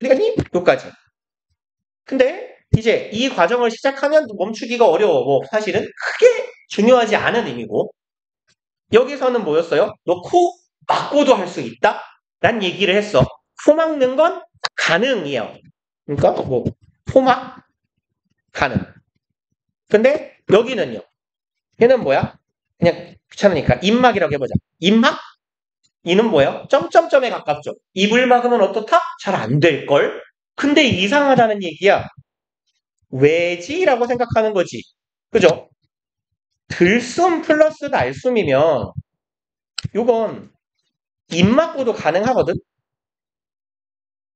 그러니까 요까지. 근데 이제 이 과정을 시작하면 멈추기가 어려워. 뭐 사실은 크게 중요하지 않은 의미고 여기서는 뭐였어요? 너 코 막고도 할 수 있다? 란 얘기를 했어. 코 막는 건 가능이에요. 그러니까 뭐 코막 가능. 근데 여기는요. 얘는 뭐야? 그냥 귀찮으니까 입막이라고 해보자. 입막? 이는 뭐예요? 점점점에 가깝죠. 입을 막으면 어떻다? 잘 안 될걸? 근데 이상하다는 얘기야. 왜지라고 생각하는 거지. 그죠? 들숨 플러스 날숨이면 요건 입 막고도 가능하거든.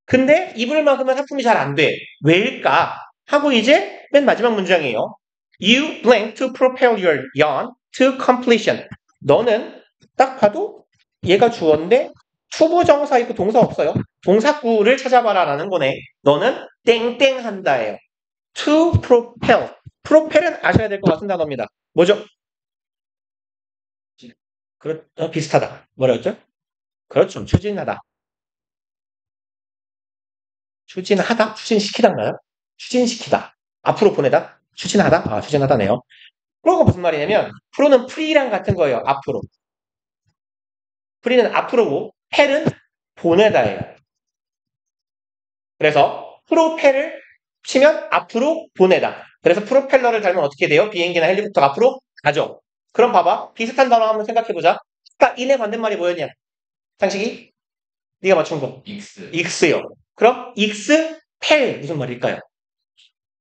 근데 입을 막으면 하품이 잘 안 돼. 왜일까? 하고 이제 맨 마지막 문장이에요. You blank to propel your yawn to completion. 너는 딱 봐도 얘가 주어인데 투부정사 있고 동사 없어요. 동사구를 찾아봐라 라는 거네. 너는 땡땡 한다예요. to propel. propel은 아셔야 될 것 같은 단어입니다. 뭐죠? 비슷하다. 뭐랬죠? 그렇죠. 추진하다. 추진하다? 추진시키다인가요? 추진시키다. 앞으로 보내다? 추진하다? 아, 추진하다네요. 프로가 무슨 말이냐면 프로는 프리랑 같은 거예요. 앞으로. 프리는 앞으로고 펠은 보내다예요. 그래서 프로펠을 치면 앞으로 보내다. 그래서 프로펠러를 달면 어떻게 돼요? 비행기나 헬리콥터가 앞으로 가죠. 그럼 봐봐. 비슷한 단어 한번 생각해보자. 아까 인의 반대말이 뭐였냐? 상식이? 네가 맞춘 거. 익스요. 그럼 익스 펠 무슨 말일까요?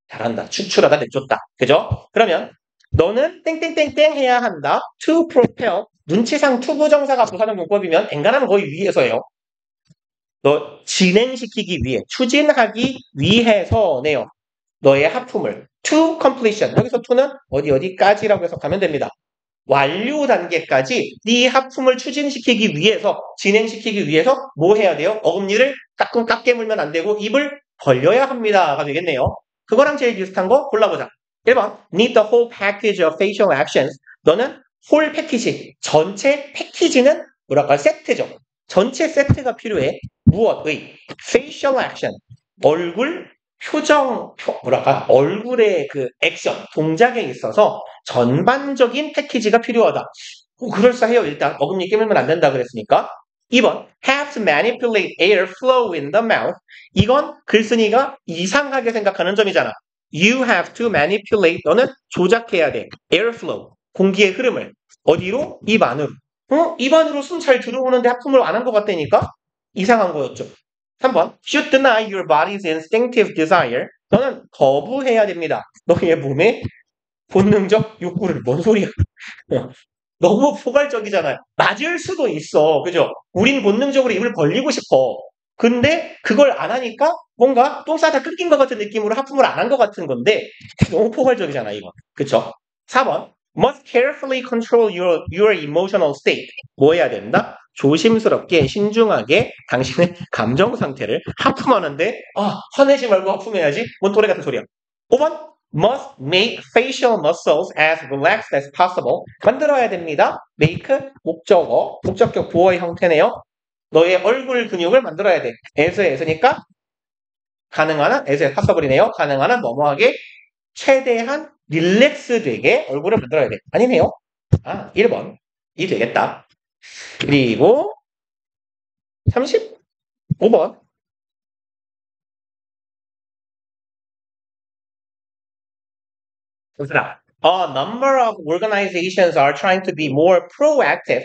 잘한다. 추출하다, 내쫓다. 그죠? 그러면 너는 땡땡땡땡 해야 한다. to propel. 눈치상 투부정사가 부사적 용법이면 엔간하면 거의 위에서예요. 너 진행시키기 위해, 추진하기 위해서네요. 너의 하품을 to completion. 여기서 to는 어디까지라고 해석하면 됩니다. 완료 단계까지 네 하품을 추진시키기 위해서, 진행시키기 위해서 뭐 해야 돼요? 어금니를 따끔 깨물면 안 되고 입을 벌려야 합니다가 되겠네요. 그거랑 제일 비슷한 거 골라보자. 1번 need the whole package of facial actions. 너는 whole 패키지, 전체 패키지는 뭐랄까 세트죠. 전체 세트가 필요해. 무엇의? facial action. 얼굴 표정, 뭐랄까 얼굴의 그 액션, 동작에 있어서 전반적인 패키지가 필요하다. 그럴싸해요. 일단 어금니 깨물면 안 된다 그랬으니까. 2번 have to manipulate air flow in the mouth. 이건 글쓴이가 이상하게 생각하는 점이잖아. You have to manipulate. 너는 조작해야 돼. air flow. 공기의 흐름을. 어디로? 입 안으로. 입 안으로 숨 잘 들어오는데 하품을 안 한 것 같다니까? 이상한 거였죠. 3번 should deny your body's instinctive desire. 너는 거부해야 됩니다. 너의 몸의 본능적 욕구를. 뭔 소리야? 너무 포괄적이잖아요. 맞을 수도 있어. 그죠? 우린 본능적으로 입을 벌리고 싶어. 근데 그걸 안 하니까 뭔가 똥 싸다 끊긴 것 같은 느낌으로 하품을 안 한 것 같은 건데 너무 포괄적이잖아, 이거. 그쵸? 4번 must carefully control your emotional state. 뭐 해야 된다? 조심스럽게 신중하게 당신의 감정 상태를 하품하는데 화내지 말고 하품해야지. 뭔 또래 같은 소리야. 5번 must make facial muscles as relaxed as possible. 만들어야 됩니다. make 목적어, 목적격 보어의 형태네요. 너의 얼굴 근육을 만들어야 돼. as니까 가능한 한, as에 파서블이네요. 가능한 한 뭐뭐하게 최대한 릴렉스 되게 얼굴을 만들어야 돼. 아니네요. 1번이 되겠다. 그리고 35번. A number of organizations are trying to be more proactive.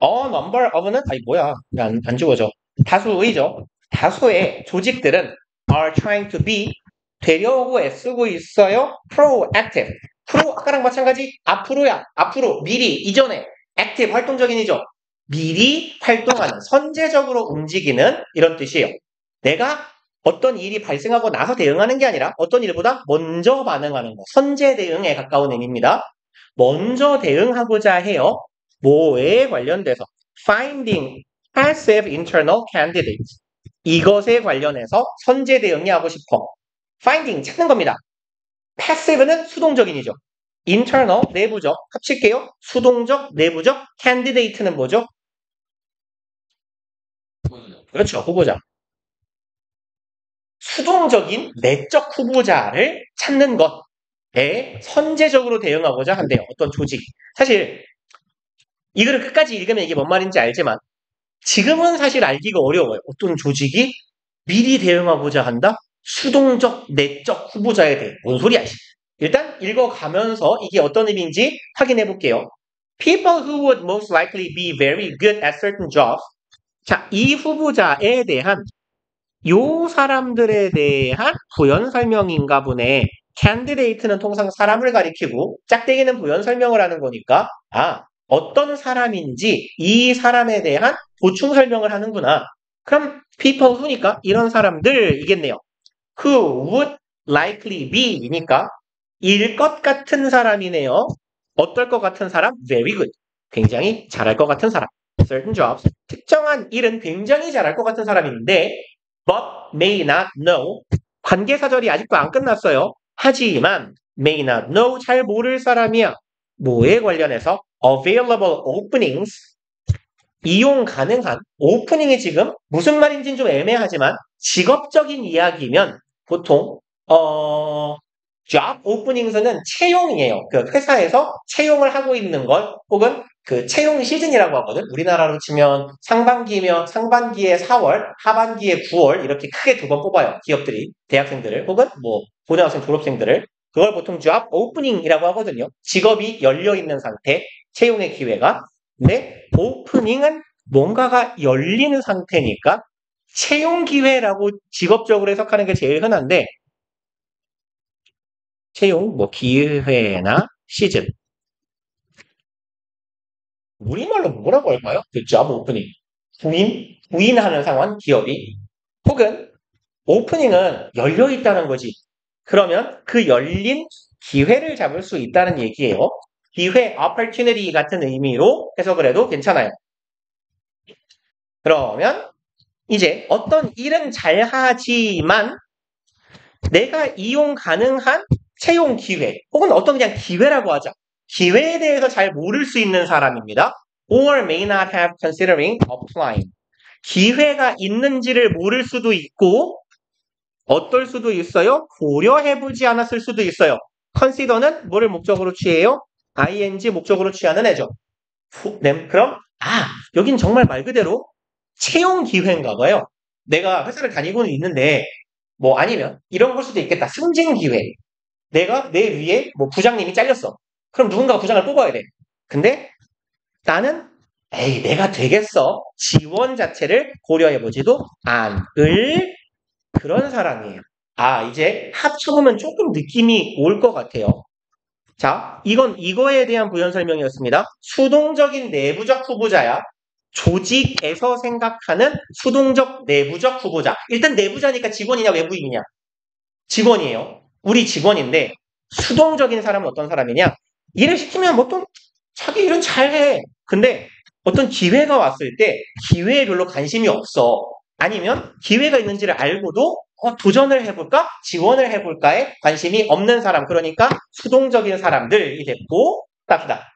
A number of는 뭐야? 안 주어져. 다수의죠. 다수의 조직들은 are trying to be 되려고 애쓰고 있어요. proactive. 아까랑 마찬가지. 앞으로야. 앞으로. 미리. 이전에. active. 활동적인이죠. 미리 활동하는. 선제적으로 움직이는 이런 뜻이에요. 내가 어떤 일이 발생하고 나서 대응하는 게 아니라 어떤 일보다 먼저 반응하는 거. 선제 대응에 가까운 의미입니다. 먼저 대응하고자 해요. 뭐에 관련돼서? Finding passive internal candidates. 이것에 관련해서 선제 대응이 하고 싶어. Finding, 찾는 겁니다. Passive는 수동적인이죠. Internal, 내부적. 합칠게요. 수동적, 내부적. Candidate는 뭐죠? 그렇죠. 후보자. 수동적인 내적 후보자를 찾는 것에 선제적으로 대응하고자 한대요. 어떤 조직. 사실 이거를 끝까지 읽으면 이게 뭔 말인지 알지만 지금은 사실 알기가 어려워요. 어떤 조직이 미리 대응하고자 한다? 수동적 내적 후보자에 대해. 뭔 소리야. 일단 읽어가면서 이게 어떤 의미인지 확인해 볼게요. People who would most likely be very good at certain jobs. 자, 이 후보자에 대한 요 사람들에 대한 부연 설명인가 보네. candidate는 통상 사람을 가리키고 짝대기는 부연 설명을 하는 거니까 어떤 사람인지 이 사람에 대한 보충 설명을 하는구나. 그럼 people who니까 이런 사람들이겠네요. Who would likely be이니까 일 것 같은 사람이네요. 어떨 것 같은 사람? Very good. 굉장히 잘할 것 같은 사람. Certain jobs. 특정한 일은 굉장히 잘할 것 같은 사람인데 but may not know. 관계사절이 아직도 안 끝났어요. 하지만 may not know 잘 모를 사람이야. 뭐에 관련해서? Available openings. 이용 가능한 오프닝이 지금 무슨 말인지는 좀 애매하지만 직업적인 이야기면 보통 job openings은 채용이에요. 그 회사에서 채용을 하고 있는 것 혹은 그 채용 시즌이라고 하거든. 우리나라로 치면 상반기에 4월, 하반기에 9월 이렇게 크게 두 번 뽑아요. 기업들이 대학생들을 혹은 뭐 고등학생 졸업생들을 그걸 보통 job opening이라고 하거든요. 직업이 열려 있는 상태, 채용의 기회가. 근데 오프닝은 뭔가가 열리는 상태니까 채용 기회라고 직업적으로 해석하는 게 제일 흔한데 채용, 뭐 기회나 시즌. 우리말로 뭐라고 할까요? 그 job opening. 부인하는 상황, 기업이. 혹은 오프닝은 열려 있다는 거지. 그러면 그 열린 기회를 잡을 수 있다는 얘기예요. 기회, opportunity 같은 의미로 해석을 해도 괜찮아요. 그러면 이제 어떤 일은 잘하지만 내가 이용 가능한 채용 기회 혹은 어떤 그냥 기회라고 하자. 기회에 대해서 잘 모를 수 있는 사람입니다. Or may not have considering applying. 기회가 있는지를 모를 수도 있고 어떨 수도 있어요? 고려해보지 않았을 수도 있어요. consider는 뭐를 목적으로 취해요? ing 목적으로 취하는 애죠. 네, 그럼 여긴 정말 말 그대로 채용 기회인가 봐요. 내가 회사를 다니고는 있는데 뭐 아니면 이런 걸 수도 있겠다. 승진 기회. 내가 내 위에 뭐 부장님이 잘렸어. 그럼 누군가가 부장을 뽑아야 돼. 근데 나는 에이 내가 되겠어. 지원 자체를 고려해보지도 않을 그런 사람이에요. 이제 합쳐보면 조금 느낌이 올 것 같아요. 자, 이건 이거에 대한 부연 설명이었습니다. 수동적인 내부적 후보자야. 조직에서 생각하는 수동적 내부적 후보자. 일단 내부자니까 직원이냐 외부인이냐? 직원이에요. 우리 직원인데 수동적인 사람은 어떤 사람이냐? 일을 시키면 뭐 또 자기 일은 잘해. 근데 어떤 기회가 왔을 때 기회에 별로 관심이 없어. 아니면 기회가 있는지를 알고도 도전을 해볼까? 지원을 해볼까에 관심이 없는 사람. 그러니까 수동적인 사람들이 됐고 답이다.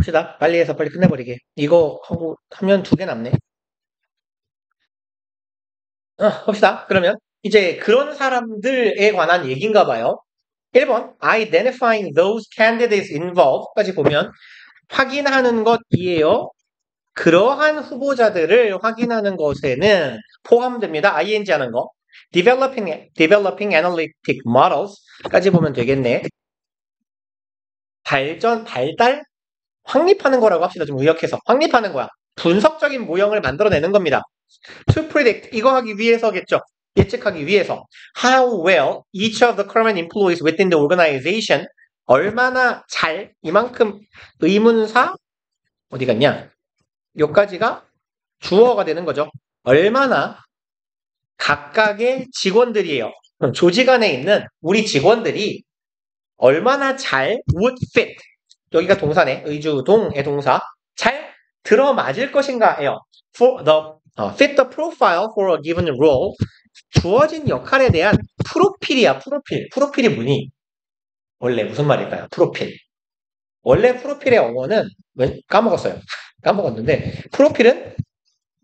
봅시다. 빨리 해서 빨리 끝내버리게. 이거 하고 하면 2개 남네. 봅시다. 그러면 이제 그런 사람들에 관한 얘기인가 봐요. 1번 identifying those candidates involved까지 보면 확인하는 것이에요. 그러한 후보자들을 확인하는 것에는 포함됩니다. ing 하는 거. developing analytic models까지 보면 되겠네. 발달? 확립하는 거라고 합시다. 좀 의역해서. 확립하는 거야. 분석적인 모형을 만들어내는 겁니다. To predict, 이거 하기 위해서겠죠. 예측하기 위해서. How well each of the current employees within the organization, 얼마나 잘, 이만큼 의문사, 어디 갔냐? 요까지가 주어가 되는 거죠. 얼마나 각각의 직원들이에요. 그럼 조직 안에 있는 우리 직원들이 얼마나 잘 would fit, 여기가 동사네. 의주동의 동사. 잘 들어맞을 것인가예요. Fit the profile for a given role. 주어진 역할에 대한 프로필이야. 프로필이 뭐니? 원래 무슨 말일까요? 프로필. 원래 프로필의 어원은 까먹었어요. 까먹었는데 프로필은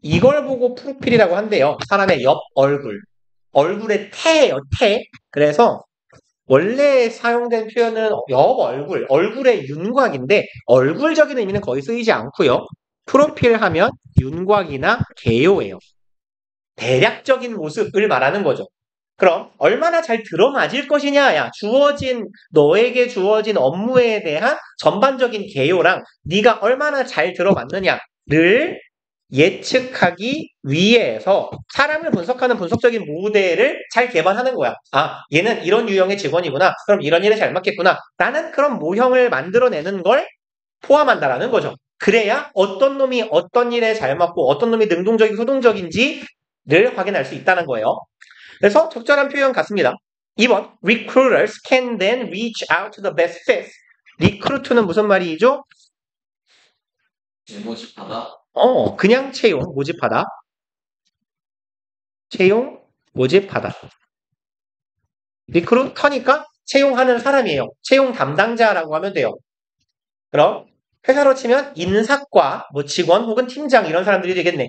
이걸 보고 프로필이라고 한대요. 사람의 옆 얼굴. 얼굴의 태예요. 태. 그래서 원래 사용된 표현은 옆 얼굴, 얼굴의 윤곽인데 얼굴적인 의미는 거의 쓰이지 않고요. 프로필 하면 윤곽이나 개요예요. 대략적인 모습을 말하는 거죠. 그럼 얼마나 잘 들어맞을 것이냐야 너에게 주어진 업무에 대한 전반적인 개요랑 네가 얼마나 잘 들어맞느냐를 예측하기 위해서 사람을 분석하는 분석적인 모델을 잘 개발하는 거야. 얘는 이런 유형의 직원이구나. 그럼 이런 일에 잘 맞겠구나. 라는 그런 모형을 만들어내는 걸 포함한다라는 거죠. 그래야 어떤 놈이 어떤 일에 잘 맞고 어떤 놈이 능동적이고 소동적인지를 확인할 수 있다는 거예요. 그래서 적절한 표현 같습니다. 2번, recruiters can then reach out to the best fit. 리크루트는 무슨 말이죠? 모집하다. 그냥 채용, 모집하다. 채용, 모집하다. 리크루터니까 채용하는 사람이에요. 채용 담당자라고 하면 돼요. 그럼 회사로 치면 인사과, 직원 혹은 팀장 이런 사람들이 되겠네.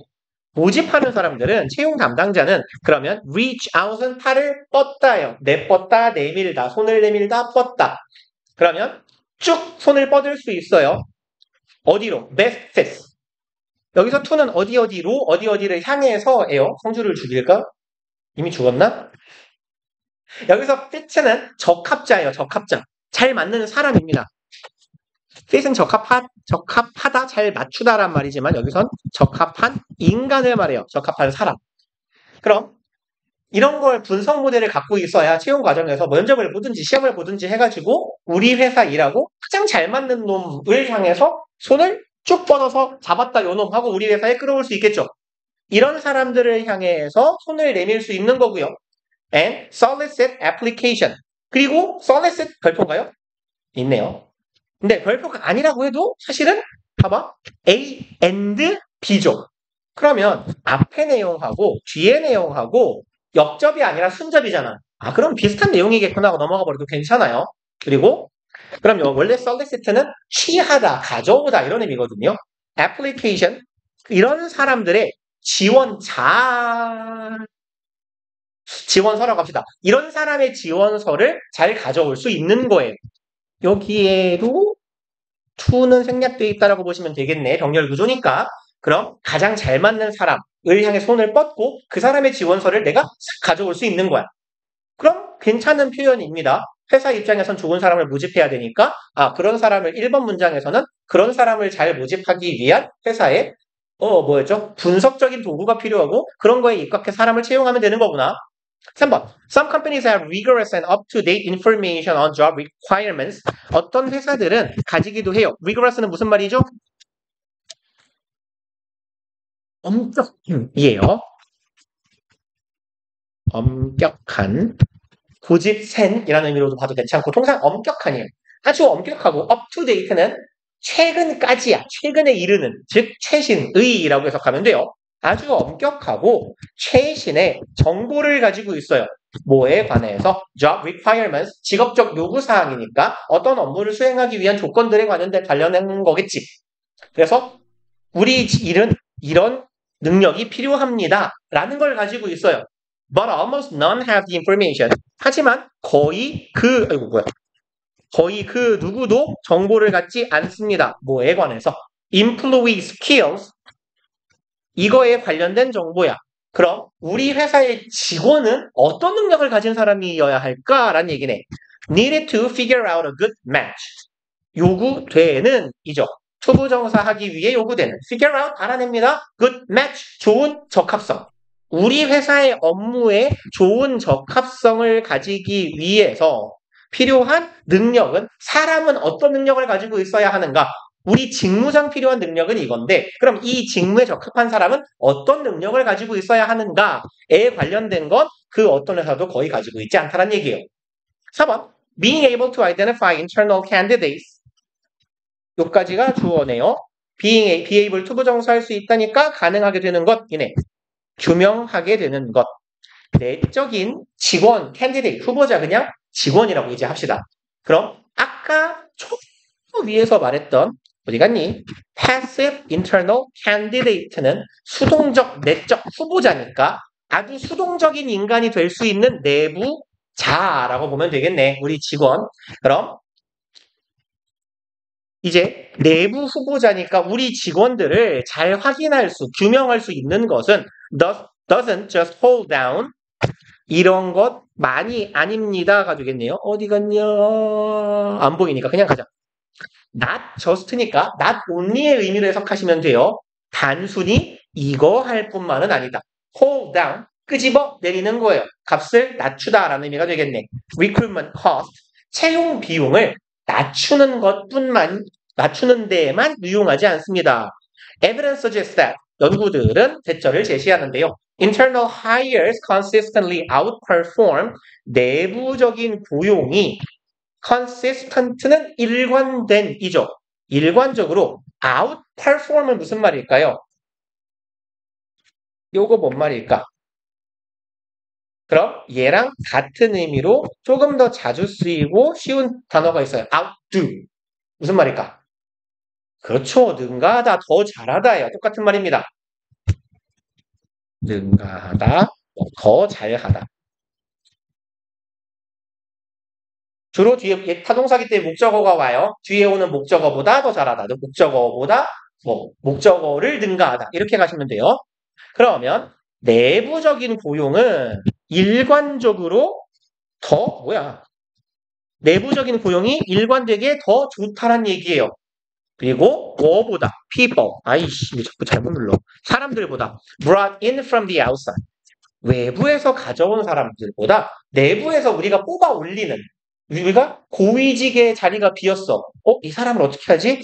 모집하는 사람들은 채용 담당자는 그러면 reach out은 팔을 뻗다예요. 내뻗다, 내밀다, 손을 내밀다, 뻗다. 그러면 쭉 손을 뻗을 수 있어요. 어디로? best fit. 여기서 to는 어디로, 어디를 향해서예요. 성주를 죽일까? 이미 죽었나? 여기서 fit는 적합자예요. 적합자. 잘 맞는 사람입니다. fit은 적합하다, 잘 맞추다란 말이지만 여기선 적합한 인간을 말해요. 적합한 사람. 그럼 이런 걸 분석 모델을 갖고 있어야 채용 과정에서 면접을 보든지 시험을 보든지 해가지고 우리 회사 일하고 가장 잘 맞는 놈을 향해서 손을 쭉 뻗어서 잡았다 요 놈 하고 우리 회사에 끌어올 수 있겠죠. 이런 사람들을 향해서 손을 내밀 수 있는 거고요. And solicit application. 그리고 solicit 별표인가요? 있네요. 근데 별표가 아니라고 해도 사실은 봐봐. A and B죠. 그러면 앞에 내용하고 뒤에 내용하고 역접이 아니라 순접이잖아. 그럼 비슷한 내용이겠구나 하고 넘어가 버려도 괜찮아요. 그리고 그럼 원래 solicit는 취하다, 가져오다 이런 의미거든요. application 이런 사람들의 지원서라고 합시다. 이런 사람의 지원서를 잘 가져올 수 있는 거예요. 여기에도 to는 생략되어 있다라고 보시면 되겠네. 병렬 구조니까. 그럼 가장 잘 맞는 사람을 향해 손을 뻗고 그 사람의 지원서를 내가 가져올 수 있는 거야. 그럼 괜찮은 표현입니다. 회사 입장에선 좋은 사람을 모집해야 되니까 그런 사람을 1번 문장에서는 그런 사람을 잘 모집하기 위한 회사의 분석적인 도구가 필요하고 그런 거에 입각해 사람을 채용하면 되는 거구나. 3번. Some companies have rigorous and up-to-date information on job requirements. 어떤 회사들은 가지기도 해요. rigorous는 무슨 말이죠? 엄격이에요. 엄격한. 고집센이라는 의미로도 봐도 괜찮고 통상 엄격한이에요. 아주 엄격하고 up-to-date는 최근까지야. 최근에 이르는 즉 최신의라고 해석하면 돼요. 아주 엄격하고 최신의 정보를 가지고 있어요. 뭐에 관해서 job requirements, 직업적 요구사항이니까 어떤 업무를 수행하기 위한 조건들에 관련된 거겠지. 그래서 우리 일은 이런 능력이 필요합니다. 라는 걸 가지고 있어요. But almost none have the information. 하지만 거의 그 누구도 정보를 갖지 않습니다. 뭐에 관해서? Employee skills. 이거에 관련된 정보야. 그럼 우리 회사의 직원은 어떤 능력을 가진 사람이어야 할까라는 얘기네. Needed to figure out a good match. 요구되는 이죠. 투부정사 하기 위해 요구되는 figure out 알아냅니다. good match 좋은 적합성. 우리 회사의 업무에 좋은 적합성을 가지기 위해서 필요한 능력은 사람은 어떤 능력을 가지고 있어야 하는가? 우리 직무상 필요한 능력은 이건데 그럼 이 직무에 적합한 사람은 어떤 능력을 가지고 있어야 하는가에 관련된 건 그 어떤 회사도 거의 가지고 있지 않다는 얘기예요. 4번 Being able to identify internal candidates 요까지가 주어네요. be able to 부정사할 수 있다니까 가능하게 되는 것 이네. 규명하게 되는 것. 내적인 직원, candidate, 후보자 그냥 직원이라고 이제 합시다. 그럼 아까 초 위에서 말했던 어디 갔니? passive internal candidate는 수동적 내적 후보자니까 아주 수동적인 인간이 될 수 있는 내부자라고 보면 되겠네. 우리 직원. 그럼 이제 내부 후보자니까 우리 직원들을 잘 확인할 수, 규명할 수 있는 것은 doesn't just hold down 이런 것만이 아닙니다가 되겠네요. 어디 갔냐? 안 보이니까 그냥 가자. not just니까 not only의 의미로 해석하시면 돼요. 단순히 이거 할 뿐만은 아니다. hold down, 끄집어 내리는 거예요. 값을 낮추다라는 의미가 되겠네. recruitment cost, 채용 비용을 낮추는 데에만 유용하지 않습니다. Evidence suggests that 연구들은 대처를 제시하는데요. Internal hires consistently outperform 내부적인 고용이 consistent는 일관된 이죠. 일관적으로 outperform은 무슨 말일까요? 요거 뭔 말일까? 그럼 얘랑 같은 의미로 조금 더 자주 쓰이고 쉬운 단어가 있어요. outdo. 무슨 말일까? 그렇죠. 능가하다, 더 잘하다예요. 똑같은 말입니다. 능가하다, 더 잘하다. 주로 뒤에 타동사기 때문에 목적어가 와요. 뒤에 오는 목적어보다 더 잘하다. 목적어보다 목적어를 능가하다. 이렇게 가시면 돼요. 그러면 내부적인 고용은 일관적으로 내부적인 고용이 일관되게 더 좋다는 얘기예요. 그리고 뭐보다 people 아이씨 자꾸 잘못 눌러 사람들보다 brought in from the outside 외부에서 가져온 사람들보다 내부에서 우리가 뽑아 올리는 우리가 고위직의 자리가 비었어. 이 사람을 어떻게 하지?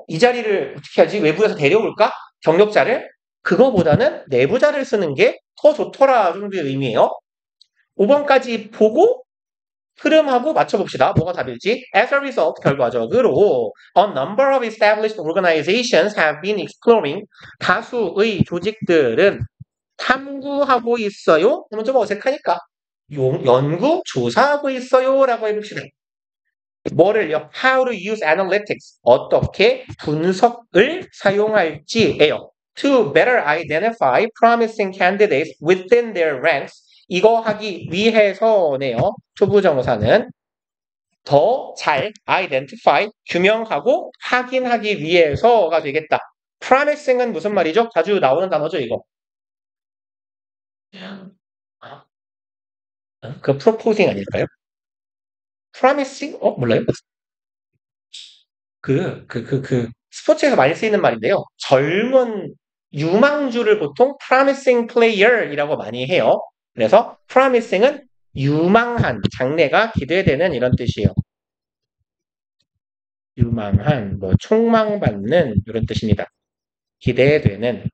이 자리를 어떻게 하지? 외부에서 데려올까? 경력자를? 그거보다는 내부자를 쓰는 게 더 좋더라 정도의 의미예요. 5번까지 보고 흐름하고 맞춰봅시다. 뭐가 답일지. As a result, 결과적으로 a number of established organizations have been exploring 다수의 조직들은 탐구하고 있어요. 그러면 좀 어색하니까 연구, 조사하고 있어요 라고 해봅시다. 뭐를요? How to use analytics. 어떻게 분석을 사용할지예요. To better identify promising candidates within their ranks. 이거 하기 위해서네요. 투부정사는 더 잘 identify, 규명하고 확인하기 위해서가 되겠다. promising은 무슨 말이죠? 자주 나오는 단어죠, 이거. 그 proposing 아닐까요? promising? 몰라요? 스포츠에서 많이 쓰이는 말인데요. 젊은 유망주를 보통 promising player이라고 많이 해요. 그래서 promising은 유망한, 장래가 기대되는 이런 뜻이에요. 유망한, 촉망받는 이런 뜻입니다. 기대되는.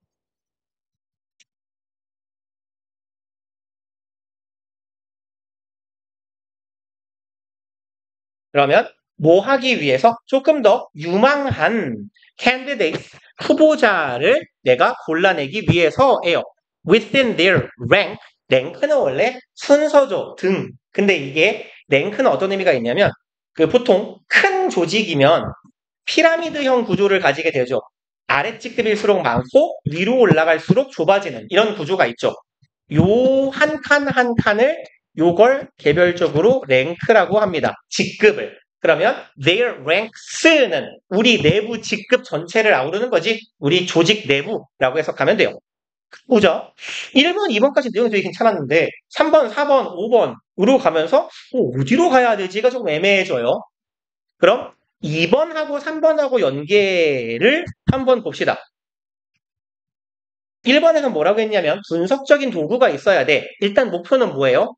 그러면 뭐 하기 위해서 조금 더 유망한 candidate, 후보자를 내가 골라내기 위해서예요. Within their rank, 랭크는 원래 순서죠. 등. 근데 이게 랭크는 어떤 의미가 있냐면 그 보통 큰 조직이면 피라미드형 구조를 가지게 되죠. 아랫직급일수록 많고 위로 올라갈수록 좁아지는 이런 구조가 있죠. 요 한 칸 한 칸을 요걸 개별적으로 랭크라고 합니다. 직급을. 그러면 their ranks는 우리 내부 직급 전체를 아우르는 거지. 우리 조직 내부라고 해석하면 돼요. 보자. 1번, 2번까지 내용이 되게 괜찮았는데 3번, 4번, 5번으로 가면서 어디로 가야 되지가 좀 애매해져요. 그럼 2번하고 3번하고 연계를 한번 봅시다. 1번에서 뭐라고 했냐면 분석적인 도구가 있어야 돼. 일단 목표는 뭐예요?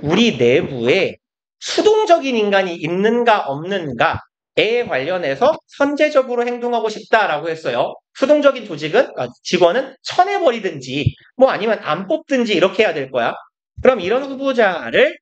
우리 내부에 수동적인 인간이 있는가 없는가에 관련해서 선제적으로 행동하고 싶다라고 했어요. 수동적인 조직은 직원은 쳐내버리든지 뭐 아니면 안 뽑든지 이렇게 해야 될 거야. 그럼 이런 후보자를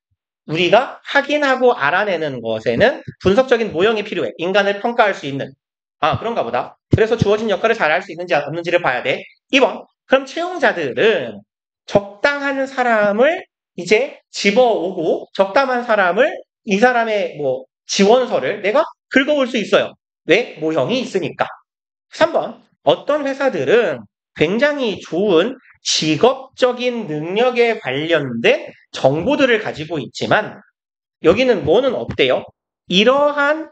우리가 확인하고 알아내는 것에는 분석적인 모형이 필요해. 인간을 평가할 수 있는. 아, 그런가 보다. 그래서 주어진 역할을 잘 할 수 있는지 없는지를 봐야 돼. 2번. 그럼 채용자들은 적당한 사람을 이제 집어오고 적당한 사람을 이 사람의 뭐 지원서를 내가 긁어올 수 있어요. 왜? 모형이 있으니까. 3번. 어떤 회사들은 굉장히 좋은 직업적인 능력에 관련된 정보들을 가지고 있지만 여기는 뭐는 없대요. 이러한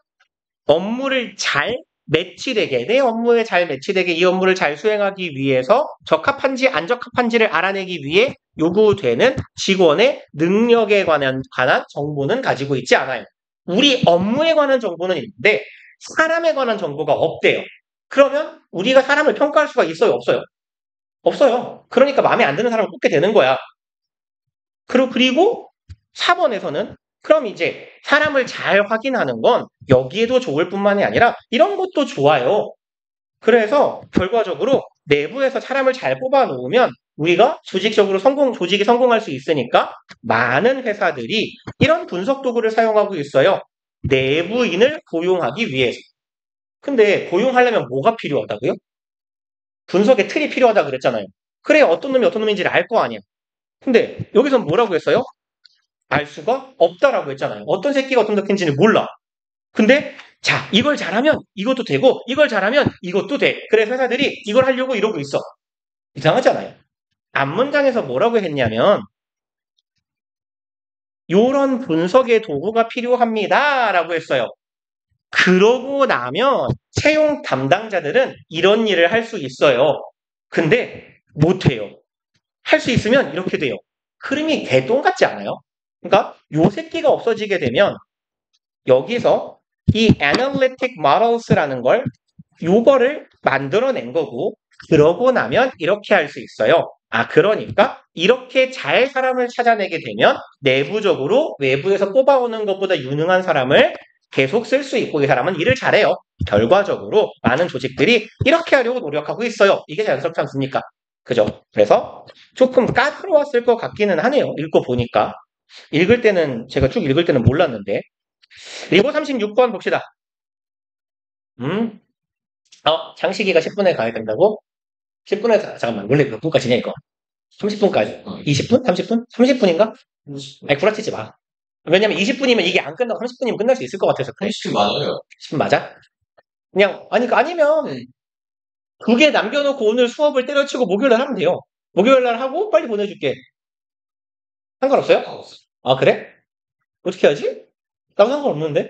업무를 잘 매치되게 내 업무에 잘 매치되게 이 업무를 잘 수행하기 위해서 적합한지 안 적합한지를 알아내기 위해 요구되는 직원의 능력에 관한 정보는 가지고 있지 않아요. 우리 업무에 관한 정보는 있는데 사람에 관한 정보가 없대요. 그러면 우리가 사람을 평가할 수가 있어요? 없어요? 없어요. 그러니까 마음에 안 드는 사람을 뽑게 되는 거야. 그리고 4번에서는 그럼 이제 사람을 잘 확인하는 건 여기에도 좋을 뿐만이 아니라 이런 것도 좋아요. 그래서 결과적으로 내부에서 사람을 잘 뽑아 놓으면 우리가 조직이 성공할 수 있으니까 많은 회사들이 이런 분석 도구를 사용하고 있어요. 내부인을 고용하기 위해서. 근데 고용하려면 뭐가 필요하다고요? 분석의 틀이 필요하다 그랬잖아요. 그래 어떤 놈이 어떤 놈인지를 알 거 아니야. 근데 여기서 뭐라고 했어요? 알 수가 없다라고 했잖아요. 어떤 새끼가 어떤 새끼인지는 몰라. 근데 자 이걸 잘하면 이것도 되고 이걸 잘하면 이것도 돼. 그래서 회사들이 이걸 하려고 이러고 있어. 이상하잖아요. 앞문장에서 뭐라고 했냐면 요런 분석의 도구가 필요합니다 라고 했어요. 그러고 나면 채용 담당자들은 이런 일을 할 수 있어요. 근데 못해요. 할 수 있으면 이렇게 돼요. 흐름이 개똥 같지 않아요? 그러니까 요 새끼가 없어지게 되면 여기서 이 analytic models라는 걸 요거를 만들어낸 거고 그러고 나면 이렇게 할 수 있어요. 아 그러니까 이렇게 잘 사람을 찾아내게 되면 내부적으로 외부에서 뽑아오는 것보다 유능한 사람을 계속 쓸 수 있고 이 사람은 일을 잘해요. 결과적으로 많은 조직들이 이렇게 하려고 노력하고 있어요. 이게 자연스럽지 않습니까? 그죠? 그래서 조금 까다로웠을 것 같기는 하네요. 읽고 보니까. 제가 쭉 읽을 때는 몰랐는데. 리고 36번 봅시다. 장식이가 10분에 가야 된다고? 10분에, 잠깐만, 원래 몇 분까지냐, 이거? 30분까지? 20분? 30분? 30분인가? 아니, 구라치지 마. 왜냐면 20분이면 이게 안 끝나고 30분이면 끝날 수 있을 것 같아서 그래. 30분 맞아요. 10분 맞아? 그냥, 아니면, 두 개 남겨놓고 오늘 수업을 때려치고 목요일날 하면 돼요. 목요일날 하고 빨리 보내줄게. 상관없어요? 아, 그래? 어떻게 하지? 나도 상관없는데?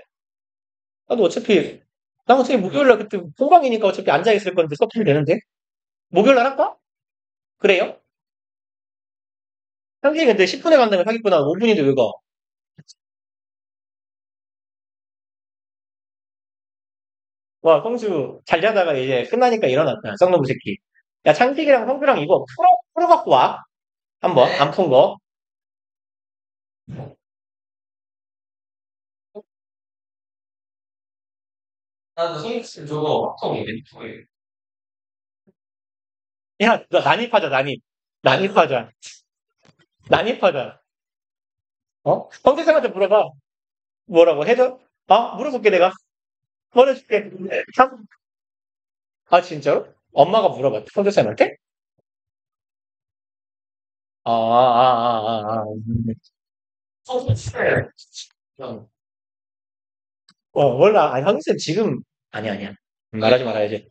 나도 어차피, 목요일날 그때 본강이니까 어차피 앉아있을 건데 수업 하면 되는데? 목요일날 할까? 그래요? 상식이 근데 10분에 간다면 사기꾼아 5분인데 왜 가? 와, 성주 잘 자다가 이제 끝나니까 일어났다. 썩놈 새끼. 야, 창식이랑 성주랑 이거 풀어 갖고 와. 한번, 안 푼 거. 나도 성익 저거 확통이 멘토에 야, 너 난입하자, 난입. 난입하자. 난입하자. 성주쌤한테 물어봐. 뭐라고 해줘? 물어볼게, 내가. 보내줄게. 아, 진짜로? 엄마가 물어봤대, 성주쌤한테? 그냥 몰라. 아니, 황쌤 지금, 아니야. 말하지 말아야지.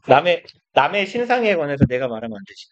남의 신상에 관해서 내가 말하면 안 되지.